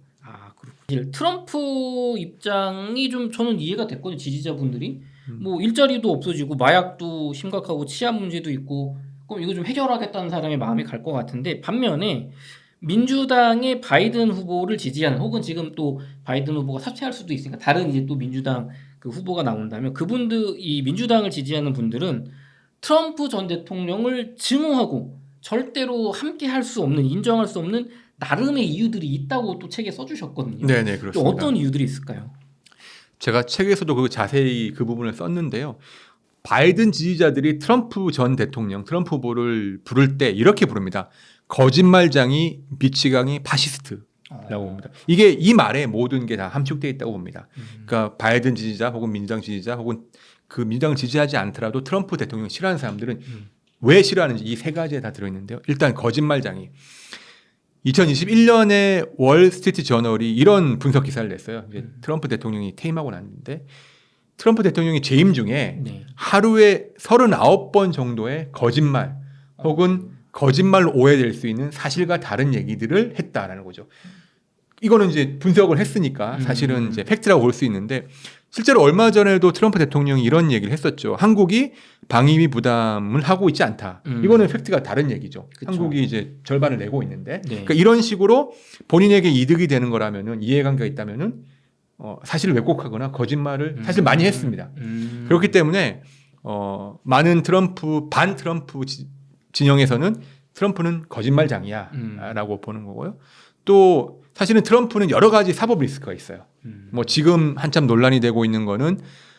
그렇군요. 트럼프 입장이 좀 저는 이해가 됐거든요. 지지자분들이 뭐 일자리도 없어지고 마약도 심각하고 치안 문제도 있고 그럼 이거 좀 해결하겠다는 사람의 마음이 갈 것 같은데 반면에 민주당의 바이든 후보를 지지하는 혹은 지금 또 바이든 후보가 사퇴할 수도 있으니까 다른 이제 또 민주당 그 후보가 나온다면 그분들 이 민주당을 지지하는 분들은 트럼프 전 대통령을 증오하고 절대로 함께 할 수 없는 인정할 수 없는 나름의 이유들이 있다고 또 책에 써주셨거든요. 네네 그렇습니다. 어떤 이유들이 있을까요? 제가 책에서도 자세히 그 부분을 썼는데요. 바이든 지지자들이 트럼프 전 대통령, 트럼프 후보를 부를 때 이렇게 부릅니다. 거짓말쟁이, 미치광이, 파시스트라고 봅니다. 이게 이 말에 모든 게 다 함축되어 있다고 봅니다. 그러니까 바이든 지지자 혹은 민주당 지지자 혹은 그 민주당을 지지하지 않더라도 트럼프 대통령 싫어하는 사람들은 왜 싫어하는지 이 세 가지에 다 들어있는데요. 일단 거짓말쟁이. 2021년에 월스트리트 저널이 이런 분석 기사를 냈어요. 이제 트럼프 대통령이 퇴임하고 났는데 트럼프 대통령이 재임 중에 네. 하루에 39번 정도의 거짓말 혹은 거짓말로 오해될 수 있는 사실과 다른 얘기들을 했다라는 거죠. 이거는 이제 분석을 했으니까 사실은 이제 팩트라고 볼 수 있는데 실제로 얼마 전에도 트럼프 대통령이 이런 얘기를 했었죠. 한국이 방위비 부담을 하고 있지 않다. 이거는 팩트가 다른 얘기죠. 그쵸. 한국이 이제 절반을 내고 있는데 네. 그러니까 이런 식으로 본인에게 이득이 되는 거라면은 이해관계가 있다면은 사실을 왜곡하거나 거짓말을 사실 많이 했습니다. 그렇기 때문에 많은 반 트럼프 진영에서는 트럼프는 거짓말장이야라고 보는 거고요. 또 사실은 트럼프는 여러 가지 사법 리스크가 있어요. 뭐 지금 한참 논란이 되고 있는 거는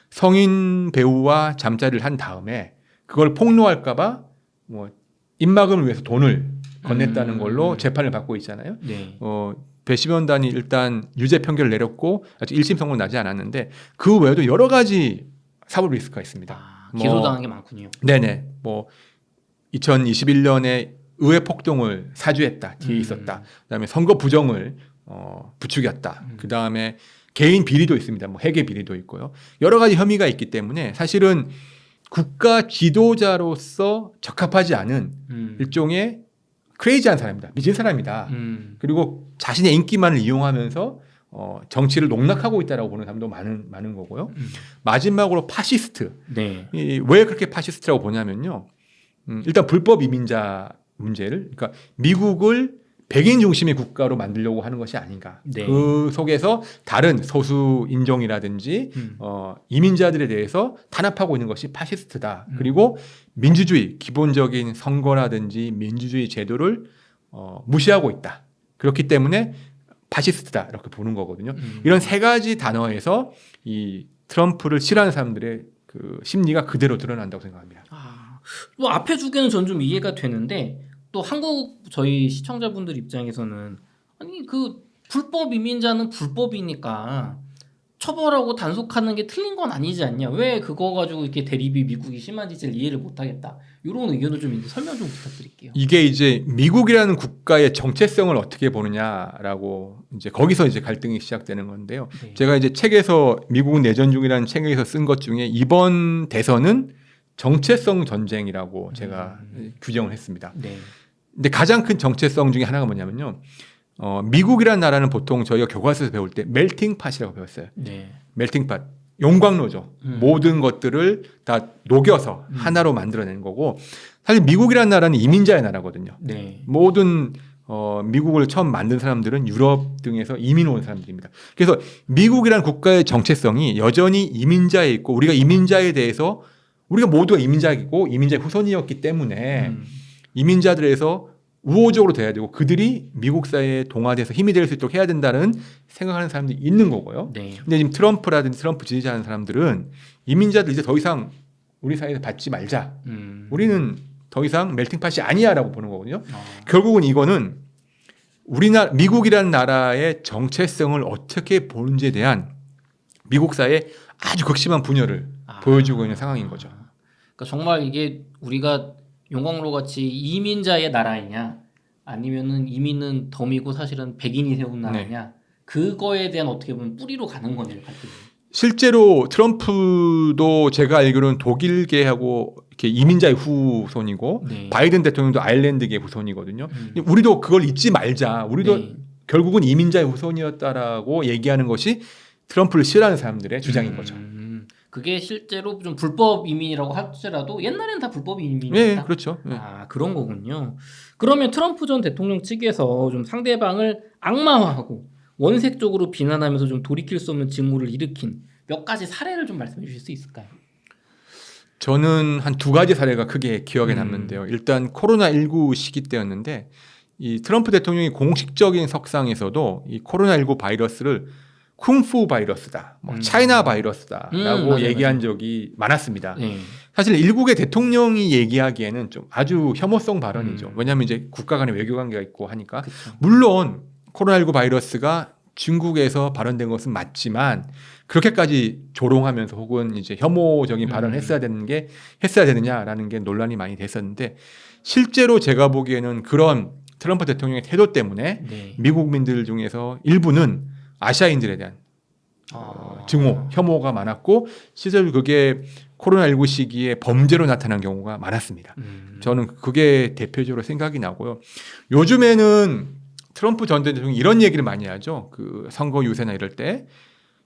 성인 배우와 잠자리를 한 다음에 그걸 폭로할까봐 뭐 입막음을 위해서 돈을 건넸다는 걸로 재판을 받고 있잖아요. 네. 배심원단이 일단 유죄 판결을 내렸고 아직 1심 선고 나지 않았는데 그 외에도 여러 가지 사법 리스크가 있습니다. 기소당한 게 많군요. 네네. 뭐 2021년에 의회 폭동을 사주했다, 뒤에 있었다. 그다음에 선거 부정을 부추겼다. 그다음에 개인 비리도 있습니다. 뭐 회계 비리도 있고요. 여러 가지 혐의가 있기 때문에 사실은 국가 지도자로서 적합하지 않은 일종의 크레이지한 사람이다. 미친 사람이다. 그리고 자신의 인기만을 이용하면서 정치를 농락하고 있다라고 보는 사람도 많은 거고요. 마지막으로 파시스트. 네. 왜 그렇게 파시스트라고 보냐면요. 일단 불법 이민자 문제를 그러니까 미국을 백인 중심의 국가로 만들려고 하는 것이 아닌가. 네. 그 속에서 다른 소수 인종이라든지 이민자들에 대해서 탄압하고 있는 것이 파시스트다. 그리고 민주주의, 기본적인 선거라든지 민주주의 제도를 무시하고 있다. 그렇기 때문에 파시스트다 이렇게 보는 거거든요. 이런 세 가지 단어에서 이 트럼프를 싫어하는 사람들의 그 심리가 그대로 드러난다고 생각합니다. 뭐 앞에 두 개는 전 좀 이해가 되는데 또 한국 저희 시청자분들 입장에서는 아니 그 불법 이민자는 불법이니까 처벌하고 단속하는 게 틀린 건 아니지 않냐? 왜 그거 가지고 이렇게 대립이 미국이 심한지를 이해를 못하겠다. 이런 의견을 좀 이제 설명 좀 부탁드릴게요. 이게 이제 미국이라는 국가의 정체성을 어떻게 보느냐라고 이제 거기서 이제 갈등이 시작되는 건데요. 네. 제가 이제 책에서 미국은 내전 중이라는 책에서 쓴 것 중에 이번 대선은 정체성 전쟁이라고 제가 규정을 했습니다. 네. 근데 가장 큰 정체성 중에 하나가 뭐냐면요. 미국이라는 나라는 보통 저희가 교과서에서 배울 때 멜팅 팟이라고 배웠어요. 네. 멜팅 팟. 용광로죠. 모든 것들을 다 녹여서 하나로 만들어낸 거고 사실 미국이라는 나라는 이민자의 나라거든요. 네. 모든 미국을 처음 만든 사람들은 유럽 등에서 이민 온 사람들입니다. 그래서 미국이라는 국가의 정체성이 여전히 이민자에 있고 우리가 이민자에 대해서 우리가 모두가 이민자이고 이민자의 후손이었기 때문에 이민자들에서 우호적으로 돼야 되고 그들이 미국 사회에 동화돼서 힘이 될 수 있도록 해야 된다는 생각하는 사람들이 있는 거고요. 네. 근데 지금 트럼프라든지 트럼프 지지하는 사람들은 이민자들 이제 더 이상 우리 사회에서 받지 말자. 우리는 더 이상 멜팅팟이 아니야라고 보는 거거든요. 결국은 이거는 우리나라 미국이라는 나라의 정체성을 어떻게 보는지에 대한 미국 사회의 아주 극심한 분열을 보여주고 있는 상황인 거죠. 그러니까 정말 이게 우리가 용광로 같이 이민자의 나라이냐 아니면은 이민은 덤이고 사실은 백인이 세운 나라냐 그거에 대한 어떻게 보면 뿌리로 가는 거네요. 갈등이. 실제로 트럼프도 제가 알기로는 독일계하고 이렇게 이민자의 후손이고 네. 바이든 대통령도 아일랜드계 후손이거든요. 우리도 그걸 잊지 말자. 우리도 네. 결국은 이민자의 후손이었다라고 얘기하는 것이 트럼프를 싫어하는 사람들의 주장인 거죠. 그게 실제로 좀 불법 이민이라고 할지라도 옛날에는 다 불법 이민이었다. 네, 그렇죠. 네. 그런 거군요. 그러면 트럼프 전 대통령 측에서 좀 상대방을 악마화하고 원색적으로 비난하면서 좀 돌이킬 수 없는 증오를 일으킨 몇 가지 사례를 좀 말씀해 주실 수 있을까요? 저는 한 두 가지 사례가 크게 기억에 남는데요. 일단 코로나19 시기 때였는데 이 트럼프 대통령이 공식적인 석상에서도 이 코로나19 바이러스를 쿵푸 바이러스다, 뭐 차이나 바이러스다라고 맞아요, 얘기한 맞아요. 적이 많았습니다. 네. 사실 일국의 대통령이 얘기하기에는 좀 아주 혐오성 발언이죠. 왜냐하면 이제 국가 간의 외교 관계가 있고 하니까. 그쵸. 물론 코로나19 바이러스가 중국에서 발언된 것은 맞지만 그렇게까지 조롱하면서 혹은 이제 혐오적인 발언을 했어야 되느냐라는 게 논란이 많이 됐었는데 실제로 제가 보기에는 그런 트럼프 대통령의 태도 때문에 네. 미국민들 중에서 일부는 아시아인들에 대한 증오, 혐오가 많았고 실제로 그게 코로나19 시기에 범죄로 나타난 경우가 많았습니다. 저는 그게 대표적으로 생각이 나고요. 요즘에는 트럼프 전 대통령이 이런 얘기를 많이 하죠. 그 선거 유세나 이럴 때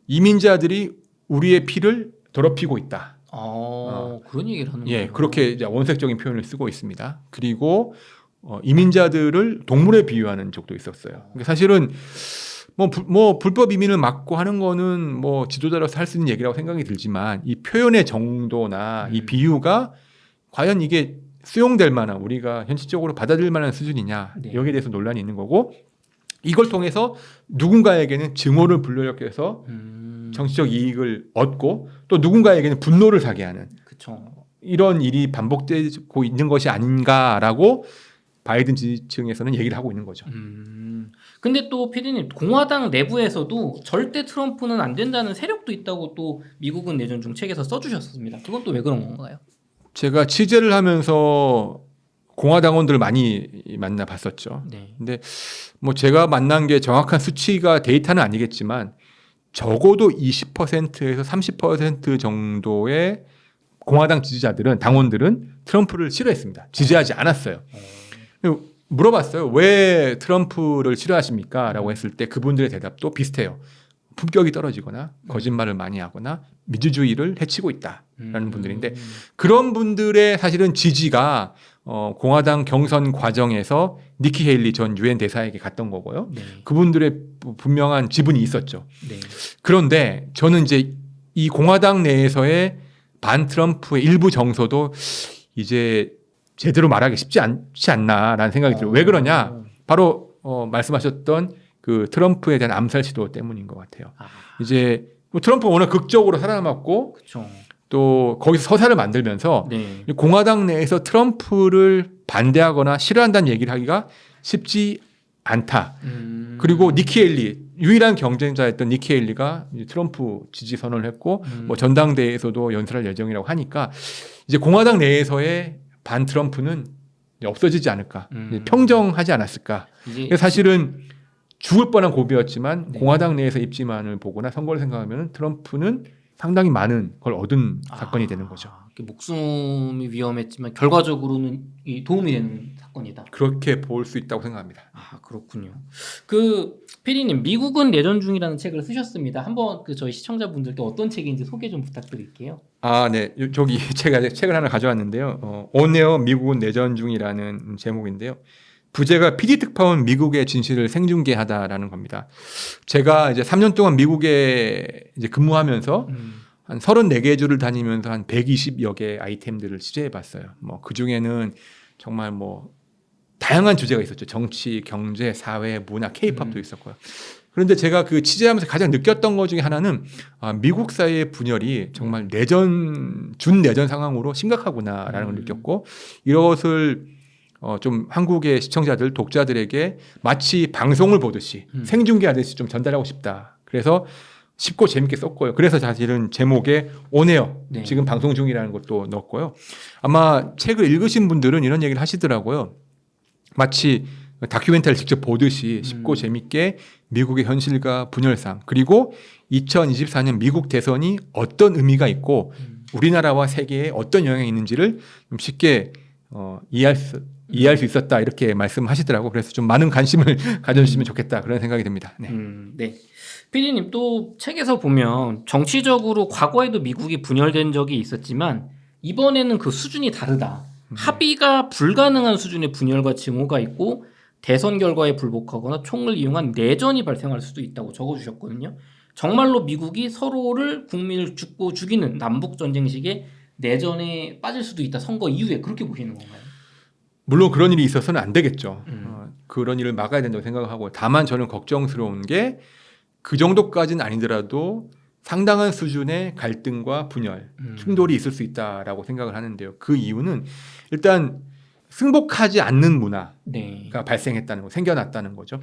이민자들이 우리의 피를 더럽히고 있다. 그런 얘기를 하는 거예요. 예, 그렇게 이제 원색적인 표현을 쓰고 있습니다. 그리고 이민자들을 동물에 비유하는 적도 있었어요. 그러니까 사실은 뭐 불법 이민을 막고 하는 거는 뭐 지도자로서 할 수 있는 얘기라고 생각이 들지만 이 표현의 정도나 이 비유가 과연 이게 수용될 만한 우리가 현실적으로 받아들일 만한 수준이냐 여기에 대해서 논란이 있는 거고 이걸 통해서 누군가에게는 증오를 불러일으켜서 정치적 이익을 얻고 또 누군가에게는 분노를 사게 하는 그쵸. 이런 일이 반복되고 있는 것이 아닌가라고 바이든 지지층에서는 얘기를 하고 있는 거죠. 근데 또 PD님 공화당 내부에서도 절대 트럼프는 안 된다는 세력도 있다고 또 미국은 내전 중 책에서 써주셨습니다. 그건 또 왜 그런 건가요? 제가 취재를 하면서 공화당원들을 많이 만나봤었죠. 네. 근데 뭐 제가 만난 게 정확한 수치가 데이터는 아니겠지만 적어도 20%에서 30% 정도의 공화당 지지자들은 당원들은 트럼프를 싫어했습니다. 지지하지 않았어요. 물어봤어요. 왜 트럼프를 싫어하십니까? 라고 했을 때 그분들의 대답도 비슷해요. 품격이 떨어지거나 거짓말을 많이 하거나 민주주의를 해치고 있다라는 분들인데 음. 그런 분들의 사실은 지지가 공화당 경선 과정에서 니키 헤일리 전 유엔 대사에게 갔던 거고요. 네. 그분들의 분명한 지분이 있었죠. 네. 그런데 저는 이제 이 공화당 내에서의 반 트럼프의 일부 정서도 이제 제대로 말하기 쉽지 않지 않나라는 생각이 들어요. 왜 그러냐? 바로 말씀하셨던 그 트럼프에 대한 암살 시도 때문인 것 같아요. 아, 이제 뭐 트럼프가 워낙 극적으로 살아남았고 그렇죠. 또 거기서 서사를 만들면서 네. 공화당 내에서 트럼프를 반대하거나 싫어한다는 얘기를 하기가 쉽지 않다. 그리고 니키 헤일리 유일한 경쟁자였던 니키 헤일리가 이제 트럼프 지지 선언을 했고 뭐 전당대회에서도 연설할 예정이라고 하니까 이제 공화당 내에서의 반 트럼프는 이제 없어지지 않을까, 이제 평정하지 않았을까. 이제 사실은 죽을 뻔한 고비였지만 네. 공화당 내에서 입지만을 보거나 선거를 생각하면 트럼프는 상당히 많은 걸 얻은 사건이 되는 거죠. 목숨이 위험했지만 결과적으로는 이 도움이 되는 사건이다. 그렇게 볼 수 있다고 생각합니다. 아, 그렇군요. 그 피디님, 미국은 내전 중이라는 책을 쓰셨습니다. 한번 그 저희 시청자분들께 어떤 책인지 소개 좀 부탁드릴게요. 아, 네. 저기 제가 책을 하나 가져왔는데요. 오네어 미국은 내전 중이라는 제목인데요. 부제가 PD 특파원 미국의 진실을 생중계하다라는 겁니다. 제가 이제 3년 동안 미국에 이제 근무하면서 한 34개 주를 다니면서 한 120여 개 아이템들을 취재해 봤어요. 뭐 그 중에는 정말 뭐 다양한 주제가 있었죠. 정치, 경제, 사회, 문화, 케이팝도 있었고요. 그런데 제가 그 취재하면서 가장 느꼈던 것 중에 하나는 미국 사회의 분열이 정말 준내전 상황으로 심각하구나라는 걸 느꼈고 이것을 좀 한국의 시청자들, 독자들에게 마치 방송을 보듯이 생중계하듯이 좀 전달하고 싶다. 그래서 쉽고 재밌게 썼고요. 그래서 사실은 제목에 오네요. 네. 지금 방송 중이라는 것도 넣었고요. 아마 책을 읽으신 분들은 이런 얘기를 하시더라고요. 마치 다큐멘터리를 직접 보듯이 쉽고 재밌게 미국의 현실과 분열상 그리고 2024년 미국 대선이 어떤 의미가 있고 우리나라와 세계에 어떤 영향이 있는지를 좀 쉽게 이해할 수 있었다 이렇게 말씀하시더라고요. 그래서 좀 많은 관심을 가져주시면 좋겠다 그런 생각이 듭니다. 네. 네. 피디님, 또 책에서 보면 정치적으로 과거에도 미국이 분열된 적이 있었지만 이번에는 그 수준이 다르다. 합의가 불가능한 수준의 분열과 증오가 있고 대선 결과에 불복하거나 총을 이용한 내전이 발생할 수도 있다고 적어주셨거든요. 정말로 미국이 서로를 국민을 죽고 죽이는 남북 전쟁식의 내전에 빠질 수도 있다. 선거 이후에 그렇게 보시는 건가요? 물론 그런 일이 있어서는 안 되겠죠. 그런 일을 막아야 된다고 생각하고 다만 저는 걱정스러운 게 그 정도까지는 아니더라도 상당한 수준의 갈등과 분열, 충돌이 있을 수 있다라고 생각을 하는데요. 그 이유는 일단 승복하지 않는 문화가 네. 발생했다는 거, 생겨났다는 거죠.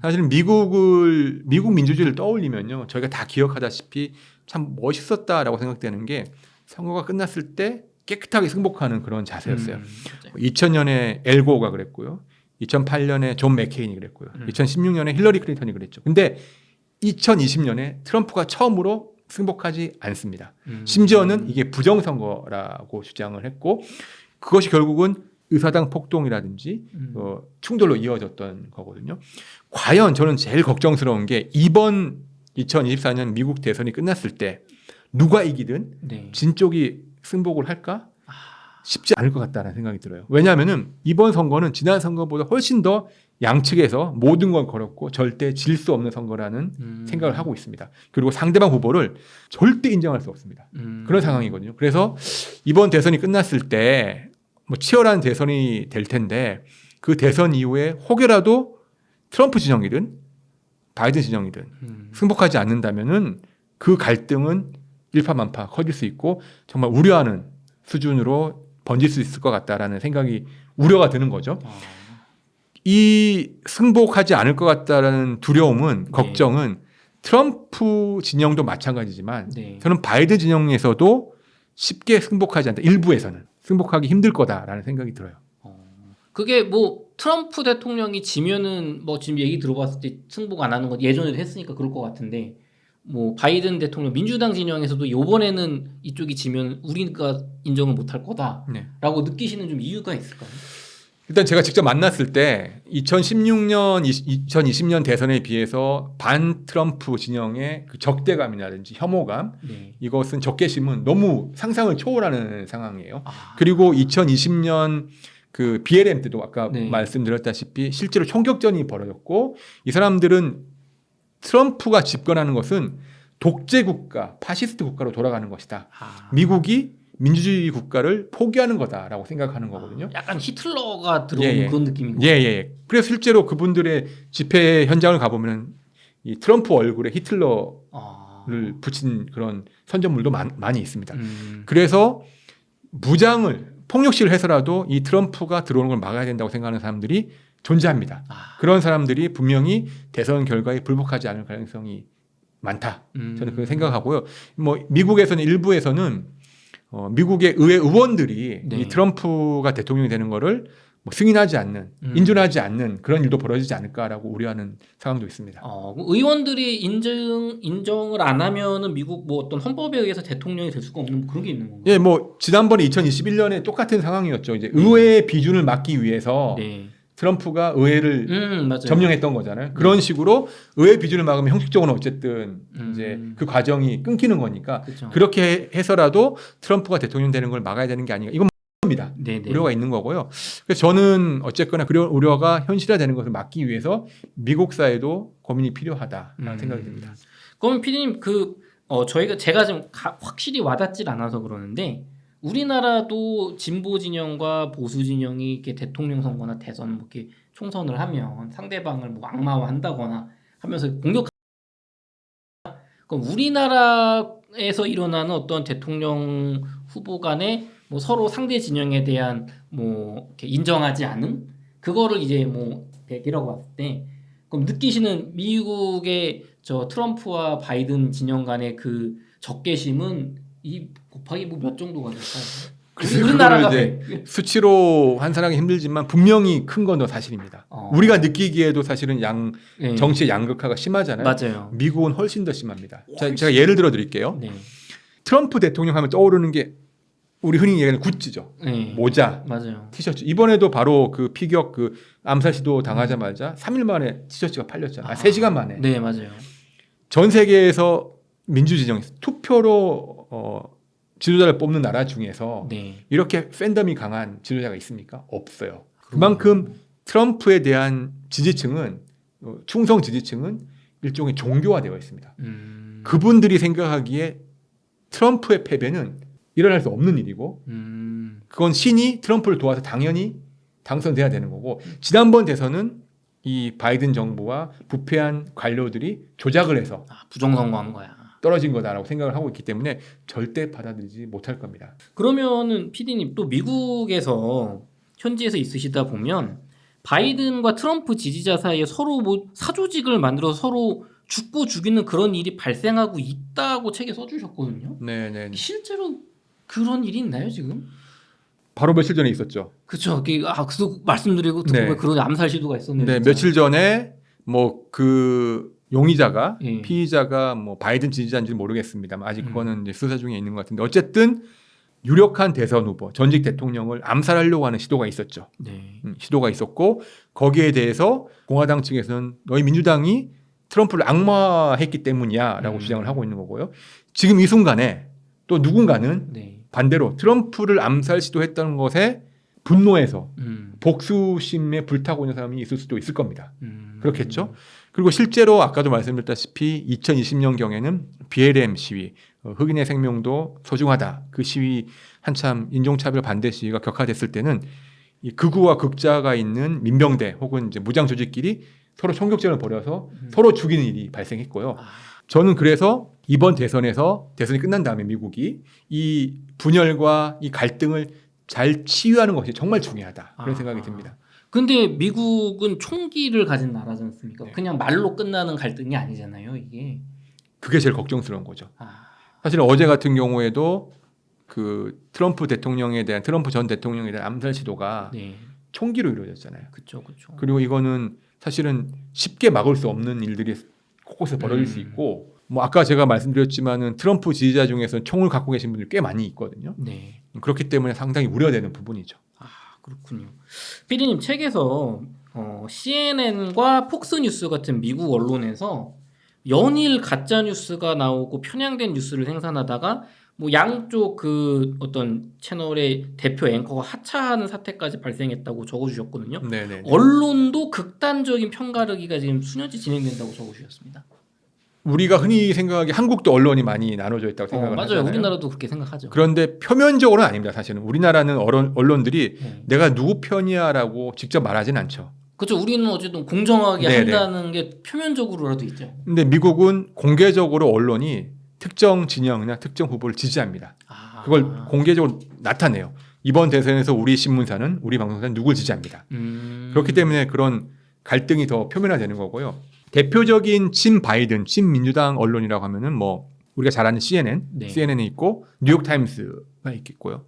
사실은 미국 민주주의를 떠올리면요, 저희가 다 기억하다시피 참 멋있었다라고 생각되는 게 선거가 끝났을 때 깨끗하게 승복하는 그런 자세였어요. 2000년에 엘고가 그랬고요, 2008년에 존 맥케인이 그랬고요, 2016년에 힐러리 클린턴이 그랬죠. 근데 2020년에 트럼프가 처음으로 승복하지 않습니다. 심지어는 이게 부정선거라고 주장을 했고 그것이 결국은 의사당 폭동이라든지 충돌로 이어졌던 거거든요. 과연 저는 제일 걱정스러운 게 이번 2024년 미국 대선이 끝났을 때 누가 이기든 네. 진 쪽이 승복을 할까? 쉽지 않을 것 같다는 생각이 들어요. 왜냐하면 이번 선거는 지난 선거보다 훨씬 더 양측에서 모든 걸 걸었고 절대 질 수 없는 선거라는 생각을 하고 있습니다. 그리고 상대방 후보를 절대 인정할 수 없습니다. 그런 상황이거든요. 그래서 이번 대선이 끝났을 때 뭐 치열한 대선이 될 텐데 그 대선 이후에 혹여라도 트럼프 진영이든 바이든 진영이든 승복하지 않는다면은 그 갈등은 일파만파 커질 수 있고 정말 우려하는 수준으로 번질 수 있을 것 같다라는 생각이 우려가 드는 거죠. 이 승복하지 않을 것 같다라는 두려움은 걱정은 트럼프 진영도 마찬가지지만 저는 바이든 진영에서도 쉽게 승복하지 않다. 일부에서는 승복하기 힘들 거다라는 생각이 들어요. 그게 뭐 트럼프 대통령이 지면은 뭐 지금 얘기 들어봤을 때 승복 안 하는 건 예전에도 했으니까 그럴 것 같은데 뭐 바이든 대통령 민주당 진영에서도 이번에는 이쪽이 지면 우리가 인정을 못할 거다라고 느끼시는 좀 이유가 있을까요? 일단 제가 직접 만났을 때 2016년, 2020년 대선에 비해서 반 트럼프 진영의 그 적대감이라든지 혐오감 네. 이것은 적개심은 너무 상상을 초월하는 상황이에요. 아, 그리고 2020년 그 BLM 때도 아까 네. 말씀드렸다시피 실제로 총격전이 벌어졌고 이 사람들은 트럼프가 집권하는 것은 독재 국가, 파시스트 국가로 돌아가는 것이다. 아. 미국이 민주주의 국가를 포기하는 거다라고 생각하는 거거든요. 약간 히틀러가 들어오는 예, 예. 그런 느낌이고. 예. 그래서 실제로 그분들의 집회 현장을 가보면 이 트럼프 얼굴에 히틀러를 아. 붙인 그런 선전물도 많이 있습니다. 음. 그래서 무장을 폭력시를 해서라도 이 트럼프가 들어오는 걸 막아야 된다고 생각하는 사람들이 존재합니다. 아. 그런 사람들이 분명히 대선 결과에 불복하지 않을 가능성이 많다. 저는 그렇게 생각하고요. 뭐 미국에서는 일부에서는 미국의 의회 의원들이 네. 이 트럼프가 대통령이 되는 거를 뭐 승인하지 않는, 인준하지 않는 그런 일도 벌어지지 않을까라고 우려하는 상황도 있습니다. 의원들이 인정을 안 하면은 미국 뭐 어떤 헌법에 의해서 대통령이 될 수가 없는 뭐 그런 게 있는 건가요? 예, 뭐 지난번에 2021년에 똑같은 상황이었죠. 이제 의회의 비준을 막기 위해서 네. 트럼프가 의회를 맞아요. 점령했던 거잖아요. 그런 식으로 의회 비준을 막으면 형식적으로는 어쨌든 이제 그 과정이 끊기는 거니까 그쵸. 그렇게 해서라도 트럼프가 대통령 되는 걸 막아야 되는 게 아닌가. 이건 입니다. 네네. 우려가 있는 거고요. 그래서 저는 어쨌거나 그런 우려가 현실화되는 것을 막기 위해서 미국 사회도 고민이 필요하다라는 생각이 듭니다. 그러면 피디님 제가 좀 확실히 와닿질 않아서 그러는데 우리나라도 진보 진영과 보수 진영이 이렇게 대통령 선거나 대선 뭐 이렇게 총선을 하면 상대방을 뭐 악마화한다거나 하면서 공격. 그럼 우리나라에서 일어나는 어떤 대통령 후보 간의 뭐 서로 상대 진영에 대한 뭐 이렇게 인정하지 않음 그거를 이제 뭐 대기라고 봤을 때 그럼 느끼시는 미국의 저 트럼프와 바이든 진영 간의 그 적개심은 이 곱하기 뭐 몇 정도가 될까요? 글쎄, 우리나라가 그거를 이제 수치로 환산하기 힘들지만 분명히 큰 건 사실입니다. 우리가 느끼기에도 사실은 네. 정치의 양극화가 심하잖아요. 맞아요. 미국은 훨씬 더 심합니다. 제가 예를 들어 드릴게요. 네. 트럼프 대통령 하면 떠오르는 게 우리 흔히 얘기하는 굿즈죠. 네. 모자, 맞아요. 티셔츠. 이번에도 바로 그 피격 그 암살 시도 당하자마자 3일 만에 티셔츠가 팔렸잖아요. 3시간 만에. 네, 맞아요. 전 세계에서 민주진영에서 투표로 지도자를 뽑는 나라 중에서 네. 이렇게 팬덤이 강한 지도자가 있습니까? 없어요. 그만큼 트럼프에 대한 지지층은 충성 지지층은 일종의 종교화되어 있습니다. 그분들이 생각하기에 트럼프의 패배는 일어날 수 없는 일이고 그건 신이 트럼프를 도와서 당연히 당선돼야 되는 거고 지난번 대선은 이 바이든 정부와 부패한 관료들이 조작을 해서 부정선거한 거야. 떨어진 거다라고 생각을 하고 있기 때문에 절대 받아들이지 못할 겁니다. 그러면은 PD님 또 미국에서 현지에서 있으시다 보면 바이든과 트럼프 지지자 사이에 서로 뭐 사조직을 만들어서 서로 죽고 죽이는 그런 일이 발생하고 있다고 책에 써주셨거든요. 네. 실제로 그런 일이 있나요 지금? 바로 며칠 전에 있었죠. 그렇죠. 그래서 말씀드리고 듣고 네. 그런 암살 시도가 있었는데. 네, 며칠 전에 뭐 그 용의자가 예. 피의자가 뭐 바이든 지지자인지 모르겠습니다만 아직 그거는 이제 수사 중에 있는 것 같은데 어쨌든 유력한 대선 후보 전직 대통령을 암살하려고 하는 시도가 있었죠. 네. 시도가 있었고 거기에 대해서 공화당 측에서는 너희 민주당이 트럼프를 악마했기 때문이야라고 주장을 하고 있는 거고요. 지금 이 순간에 또 누군가는 네. 반대로 트럼프를 암살 시도했다는 것에 분노해서 복수심에 불타고 있는 사람이 있을 수도 있을 겁니다. 그렇겠죠? 그리고 실제로 아까도 말씀드렸다시피 2020년경에는 BLM 시위, 흑인의 생명도 소중하다. 그 시위 한참 인종차별 반대 시위가 격화됐을 때는 이 극우와 극자가 있는 민병대 혹은 이제 무장 조직끼리 서로 총격전을 벌여서 서로 죽이는 일이 발생했고요. 저는 그래서 이번 대선에서 대선이 끝난 다음에 미국이 이 분열과 이 갈등을 잘 치유하는 것이 정말 중요하다. 그런 생각이 듭니다. 근데 미국은 총기를 가진 나라지 않습니까? 네. 그냥 말로 끝나는 갈등이 아니잖아요, 이게. 그게 제일 걱정스러운 거죠. 사실 어제 같은 경우에도 그 트럼프 전 대통령에 대한 암살 시도가 네. 총기로 이루어졌잖아요. 그렇죠. 그리고 이거는 사실은 쉽게 막을 수 없는 일들이 곳곳에 벌어질 수 있고 뭐 아까 제가 말씀드렸지만은 트럼프 지지자 중에서 총을 갖고 계신 분들이 꽤 많이 있거든요. 네. 그렇기 때문에 상당히 우려되는 부분이죠. 그렇군요. 피디님 책에서 CNN과 폭스뉴스 같은 미국 언론에서 연일 가짜 뉴스가 나오고 편향된 뉴스를 생산하다가 뭐 양쪽 그 어떤 채널의 대표 앵커가 하차하는 사태까지 발생했다고 적어주셨거든요. 네네. 언론도 극단적인 편가르기가 지금 수년째 진행된다고 적어주셨습니다. 우리가 흔히 생각하기 한국도 언론이 많이 나눠져 있다고 생각을 맞아요. 하잖아요. 우리나라도 그렇게 생각하죠. 그런데 표면적으로는 아닙니다. 사실은 우리나라는 언론들이 네. 내가 누구 편이야라고 직접 말하진 않죠. 그렇죠. 우리는 어쨌든 공정하게 네네. 한다는 게 표면적으로라도 있죠. 근데 미국은 공개적으로 언론이 특정 진영이나 특정 후보를 지지합니다. 그걸 공개적으로 나타내요. 이번 대선에서 우리 신문사는 우리 방송사는 누굴 지지합니다. 그렇기 때문에 그런 갈등이 더 표면화되는 거고요. 대표적인 친 바이든, 친 민주당 언론이라고 하면은 뭐 우리가 잘 아는 CNN, 네. CNN이 있고 뉴욕 타임스가 있겠고요.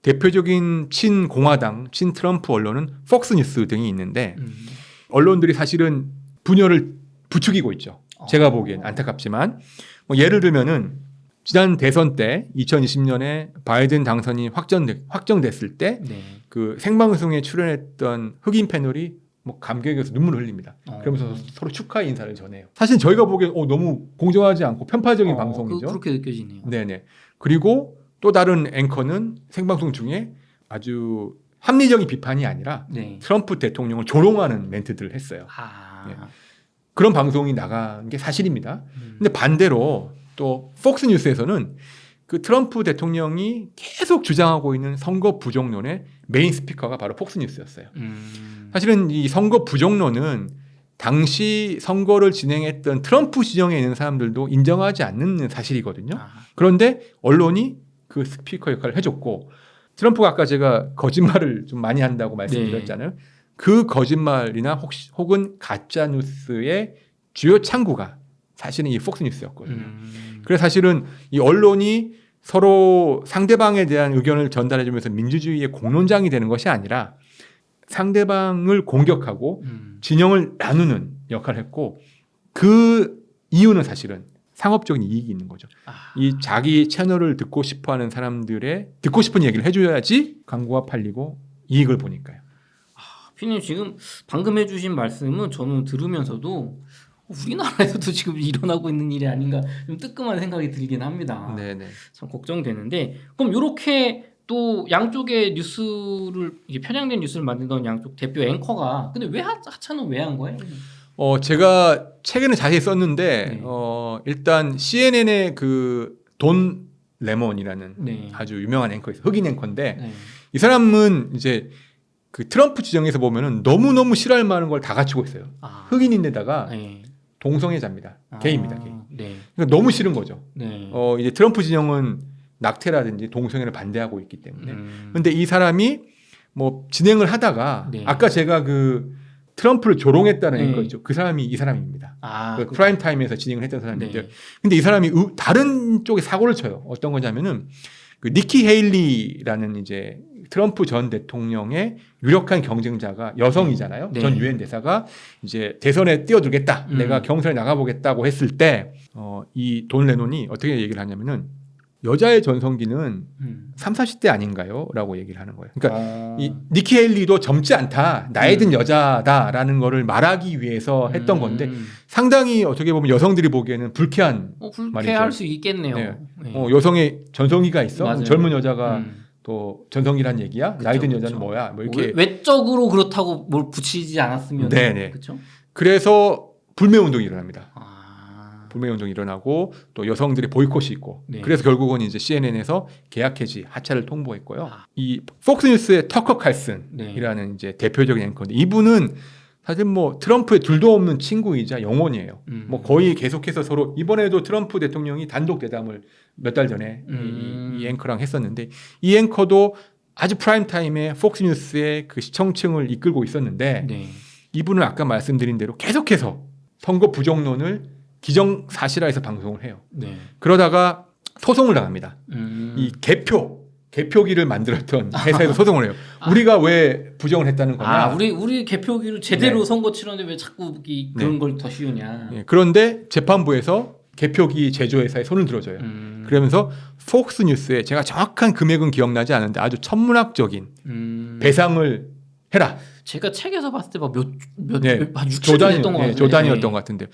대표적인 친 공화당, 친 트럼프 언론은 폭스뉴스 등이 있는데 언론들이 사실은 분열을 부추기고 있죠. 제가 보기엔 안타깝지만 뭐 예를 들면은 지난 대선 때 2020년에 바이든 당선이 확정됐을 때 그 생방송에 출연했던 흑인 패널이 뭐 감격에서 눈물을 흘립니다. 그러면서 서로 축하 인사를 전해요. 사실 저희가 보기엔 너무 공정하지 않고 편파적인 방송이죠. 그렇게 느껴지네요. 네네. 그리고 또 다른 앵커는 생방송 중에 아주 합리적인 비판이 아니라 네. 트럼프 대통령을 조롱하는 멘트들을 했어요. 네. 그런 방송이 나간 게 사실입니다. 근데 반대로 또 폭스뉴스에서는 그 트럼프 대통령이 계속 주장하고 있는 선거 부정론의 메인 스피커가 바로 폭스뉴스였어요. 사실은 이 선거 부정론은 당시 선거를 진행했던 트럼프 진영에 있는 사람들도 인정하지 않는 사실이거든요. 그런데 언론이 그 스피커 역할을 해줬고 트럼프가 아까 제가 거짓말을 좀 많이 한다고 말씀드렸잖아요. 그 거짓말이나 혹은 가짜 뉴스의 주요 창구가 사실은 이 폭스뉴스였거든요. 그래서 사실은 이 언론이 서로 상대방에 대한 의견을 전달해주면서 민주주의의 공론장이 되는 것이 아니라 상대방을 공격하고 진영을 나누는 역할을 했고 그 이유는 사실은 상업적인 이익이 있는 거죠. 이 자기 채널을 듣고 싶어하는 사람들의 듣고 싶은 얘기를 해줘야지 광고가 팔리고 이익을 보니까요. 피디님 지금 방금 해주신 말씀은 저는 들으면서도 우리나라에서도 지금 일어나고 있는 일이 아닌가 좀 뜨끔한 생각이 들긴 합니다. 네네. 참 걱정되는데 그럼 이렇게 또 양쪽의 뉴스를 이게 편향된 뉴스를 만들던 양쪽 대표 앵커가 근데 왜 하차는 왜 한 거예요? 제가 책에는 자세히 썼는데 일단 CNN의 그 돈 레몬이라는 아주 유명한 앵커 있어요. 흑인 앵커인데 이 사람은 이제 그 트럼프 지정에서 보면은 너무너무 싫어할 만한 걸 다 갖추고 있어요. 흑인인데다가 동성애자입니다. 게이입니다. 게이. 그러니까 너무 싫은 거죠. 이제 트럼프 진영은 낙태라든지 동성애를 반대하고 있기 때문에. 근데 이 사람이 뭐 진행을 하다가 아까 제가 그 트럼프를 조롱했다는 앵커 있죠. 그 사람이 이 사람입니다. 그 프라임 타임에서 진행을 했던 사람인데. 근데 이 사람이 다른 쪽에 사고를 쳐요. 어떤 거냐면은 그 니키 헤일리라는 이제 트럼프 전 대통령의 유력한 경쟁자가 여성이잖아요. 전 유엔 대사가 이제 대선에 뛰어들겠다. 내가 경선에 나가보겠다고 했을 때 이 돈 레논이 어떻게 얘기를 하냐면은 여자의 전성기는 3, 40대 아닌가요? 라고 얘기를 하는 거예요. 그러니까 이 니키 헤일리도 젊지 않다. 나이 든 여자다라는 거를 말하기 위해서 했던 건데 상당히 어떻게 보면 여성들이 보기에는 불쾌한 말이죠. 불쾌할 수 있겠네요. 여성의 전성기가 있어? 맞아요. 젊은 여자가 또 전성기란 얘기야? 나이 든 여자는 뭐야? 뭐 이렇게 외적으로 그렇다고 뭘 붙이지 않았으면 그렇죠? 그래서 불매 운동이 일어납니다. 불매 운동이 일어나고 또 여성들의 보이콧이 있고 그래서 결국은 이제 CNN에서 계약 해지 하차를 통보했고요. 이 폭스뉴스의 터커 칼슨이라는 이제 대표적인 앵커인데 이분은 사실 뭐 트럼프의 둘도 없는 친구이자 영혼이에요. 뭐 거의 계속해서 서로 이번에도 트럼프 대통령이 단독 대담을 몇 달 전에 이 앵커랑 했었는데 이 앵커도 아주 프라임 타임에 폭스뉴스의 그 시청층을 이끌고 있었는데 이분은 아까 말씀드린 대로 계속해서 선거 부정론을 기정사실화해서 방송을 해요. 그러다가 소송을 당합니다. 이 개표기를 만들었던 회사에서 소송을 해요. 우리가 왜 부정을 했다는 거냐? 우리 개표기를 제대로 선거 치렀는데 왜 자꾸 그런 걸 더 씌우냐? 그런데 재판부에서 개표기 제조회사에 손을 들어줘요. 그러면서 폭스뉴스에 제가 정확한 금액은 기억나지 않는데 아주 천문학적인 배상을 해라. 제가 책에서 봤을 때 막 네, 한 6조 했던 것 같은데. 조단이었던 것 같은데.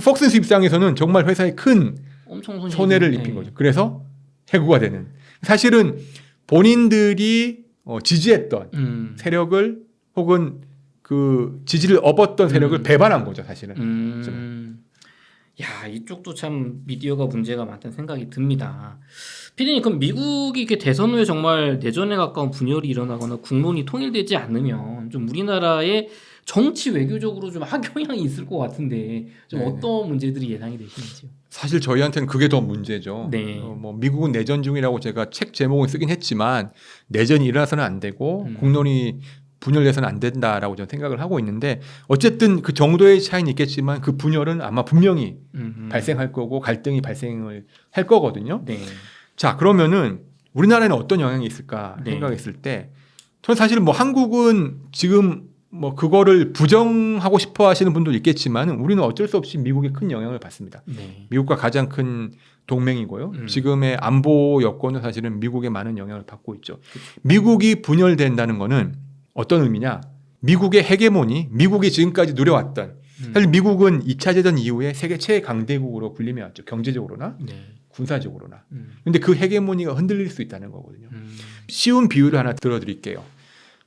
폭슨스 입장에서는 정말 회사에 큰 엄청 손해를 입힌 거죠. 그래서 해고가 되는. 사실은 본인들이 지지했던 세력을 혹은 그 지지를 업었던 세력을 배반한 거죠, 사실은. 야, 이쪽도 참 미디어가 문제가 많다는 생각이 듭니다. 피디님, 그럼 미국이 이렇게 대선 후에 정말 내전에 가까운 분열이 일어나거나 국론이 통일되지 않으면 좀 우리나라의 정치 외교적으로 좀 악영향이 있을 것 같은데 좀 네네. 어떤 문제들이 예상이 되시는지요? 사실 저희한테는 그게 더 문제죠. 네. 뭐 미국은 내전 중이라고 제가 책 제목을 쓰긴 했지만 내전이 일어나서는 안 되고 국론이 분열돼서는 안 된다라고 저는 생각을 하고 있는데 어쨌든 그 정도의 차이는 있겠지만 그 분열은 아마 분명히 발생할 거고 갈등이 발생을 할 거거든요. 네. 자, 그러면은 우리나라에는 어떤 영향이 있을까 네. 생각했을 때 저는 사실은 뭐 한국은 지금 뭐 그거를 부정하고 싶어 하시는 분도 있겠지만 우리는 어쩔 수 없이 미국에 큰 영향을 받습니다. 네. 미국과 가장 큰 동맹이고요. 지금의 안보 여건은 사실은 미국에 많은 영향을 받고 있죠. 미국이 분열된다는 거는 어떤 의미냐? 미국의 헤게모니, 미국이 지금까지 누려왔던 사실 미국은 2차 대전 이후에 세계 최강대국으로 불리며 왔죠. 경제적으로나 네. 군사적으로나. 근데 그 헤게모니가 흔들릴 수 있다는 거거든요. 쉬운 비유를 하나 들어드릴게요.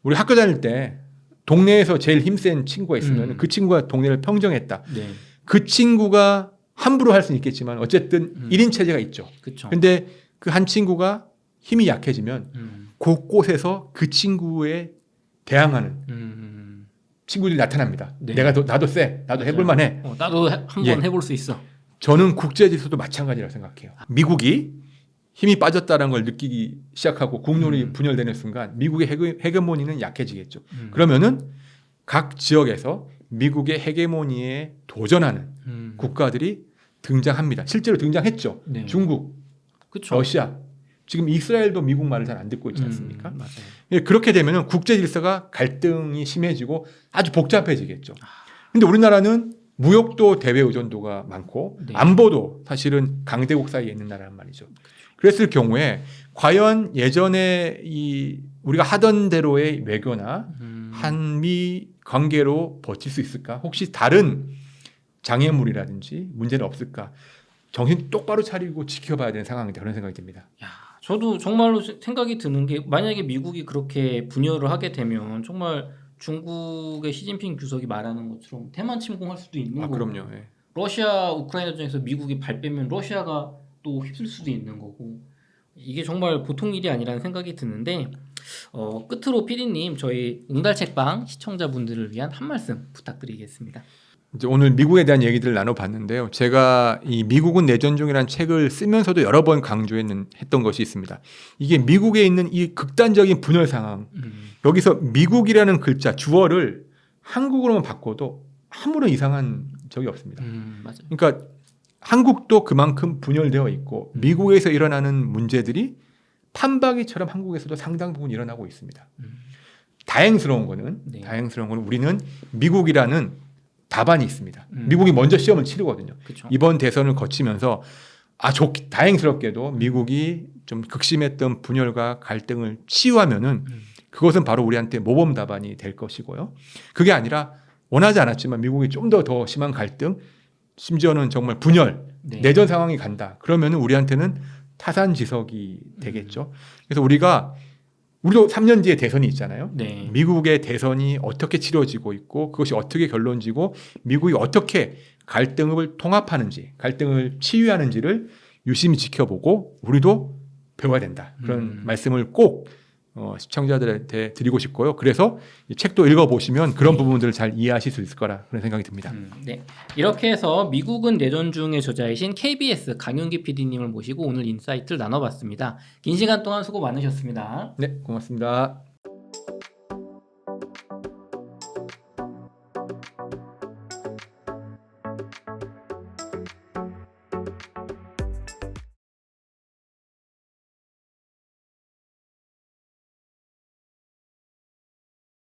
우리 학교 다닐 때 동네에서 제일 힘센 친구가 있으면 그 친구가 동네를 평정했다. 네. 그 친구가 함부로 할 수는 있겠지만 어쨌든 1인 체제가 있죠. 그렇죠. 근데 그 한 친구가 힘이 약해지면 곳곳에서 그 친구에 대항하는 친구들이 나타납니다. 네. 나도 세, 나도 해볼 만해. 나도 한번 예. 해볼 수 있어. 저는 국제질서도 마찬가지라고 생각해요. 미국이 힘이 빠졌다는 걸 느끼기 시작하고 국론이 분열되는 순간 미국의 헤게모니는 약해지겠죠. 그러면은 각 지역에서 미국의 헤게모니에 도전하는 국가들이 등장합니다. 실제로 등장했죠. 네. 중국, 그쵸. 러시아, 지금 이스라엘도 미국 말을 잘 안 듣고 있지 않습니까? 맞아요. 예, 그렇게 되면은 국제 질서가 갈등이 심해지고 아주 복잡해지겠죠. 근데 우리나라는 무역도 대외 의존도가 많고 네. 안보도 사실은 강대국 사이에 있는 나라란 말이죠. 그랬을 경우에 과연 예전에 우리가 하던 대로의 외교나 한미 관계로 버틸 수 있을까? 혹시 다른 장애물이라든지 문제는 없을까? 정신 똑바로 차리고 지켜봐야 되는 상황이다. 그런 생각이 듭니다. 야, 저도 정말로 생각이 드는 게 만약에 미국이 그렇게 분열을 하게 되면 정말 중국의 시진핑 주석이 말하는 것처럼 대만 침공할 수도 있는 거고 그럼요. 예. 러시아 우크라이나 전에서 미국이 발 빼면 러시아가 또 휩쓸 수도 있는 거고 이게 정말 보통 일이 아니라는 생각이 드는데 끝으로 피디님 저희 웅달책방 시청자분들을 위한 한 말씀 부탁드리겠습니다. 이제 오늘 미국에 대한 얘기들을 나눠봤는데요. 제가 이 미국은 내전 중이라는 책을 쓰면서도 여러 번 강조했던 것이 있습니다. 이게 미국에 있는 이 극단적인 분열 상황, 여기서 미국이라는 글자 주어를 한국어로만 바꿔도 아무런 이상한 적이 없습니다. 맞아요. 그러니까 한국도 그만큼 분열되어 있고 미국에서 일어나는 문제들이 판박이처럼 한국에서도 상당 부분 일어나고 있습니다. 다행스러운 거는 우리는 미국이라는 답안이 있습니다. 미국이 먼저 시험을 치르거든요. 그쵸. 이번 대선을 거치면서 다행스럽게도 미국이 좀 극심했던 분열과 갈등을 치유하면은 그것은 바로 우리한테 모범 답안이 될 것이고요. 그게 아니라 원하지 않았지만 미국이 좀 더 심한 갈등, 심지어는 정말 분열, 내전 상황이 간다. 그러면은 우리한테는 타산지석이 되겠죠. 그래서 우리도 3년 뒤에 대선이 있잖아요. 네. 미국의 대선이 어떻게 치러지고 있고 그것이 어떻게 결론지고 미국이 어떻게 갈등을 통합하는지 갈등을 치유하는지를 유심히 지켜보고 우리도 배워야 된다. 그런 말씀을 꼭 시청자들한테 드리고 싶고요. 그래서 이 책도 읽어보시면 그런 부분들을 잘 이해하실 수 있을 거라 그런 생각이 듭니다. 네. 이렇게 해서 미국은 내전 중의 저자이신 KBS 강윤기 PD님을 모시고 오늘 인사이트를 나눠봤습니다. 긴 시간 동안 수고 많으셨습니다. 네, 고맙습니다.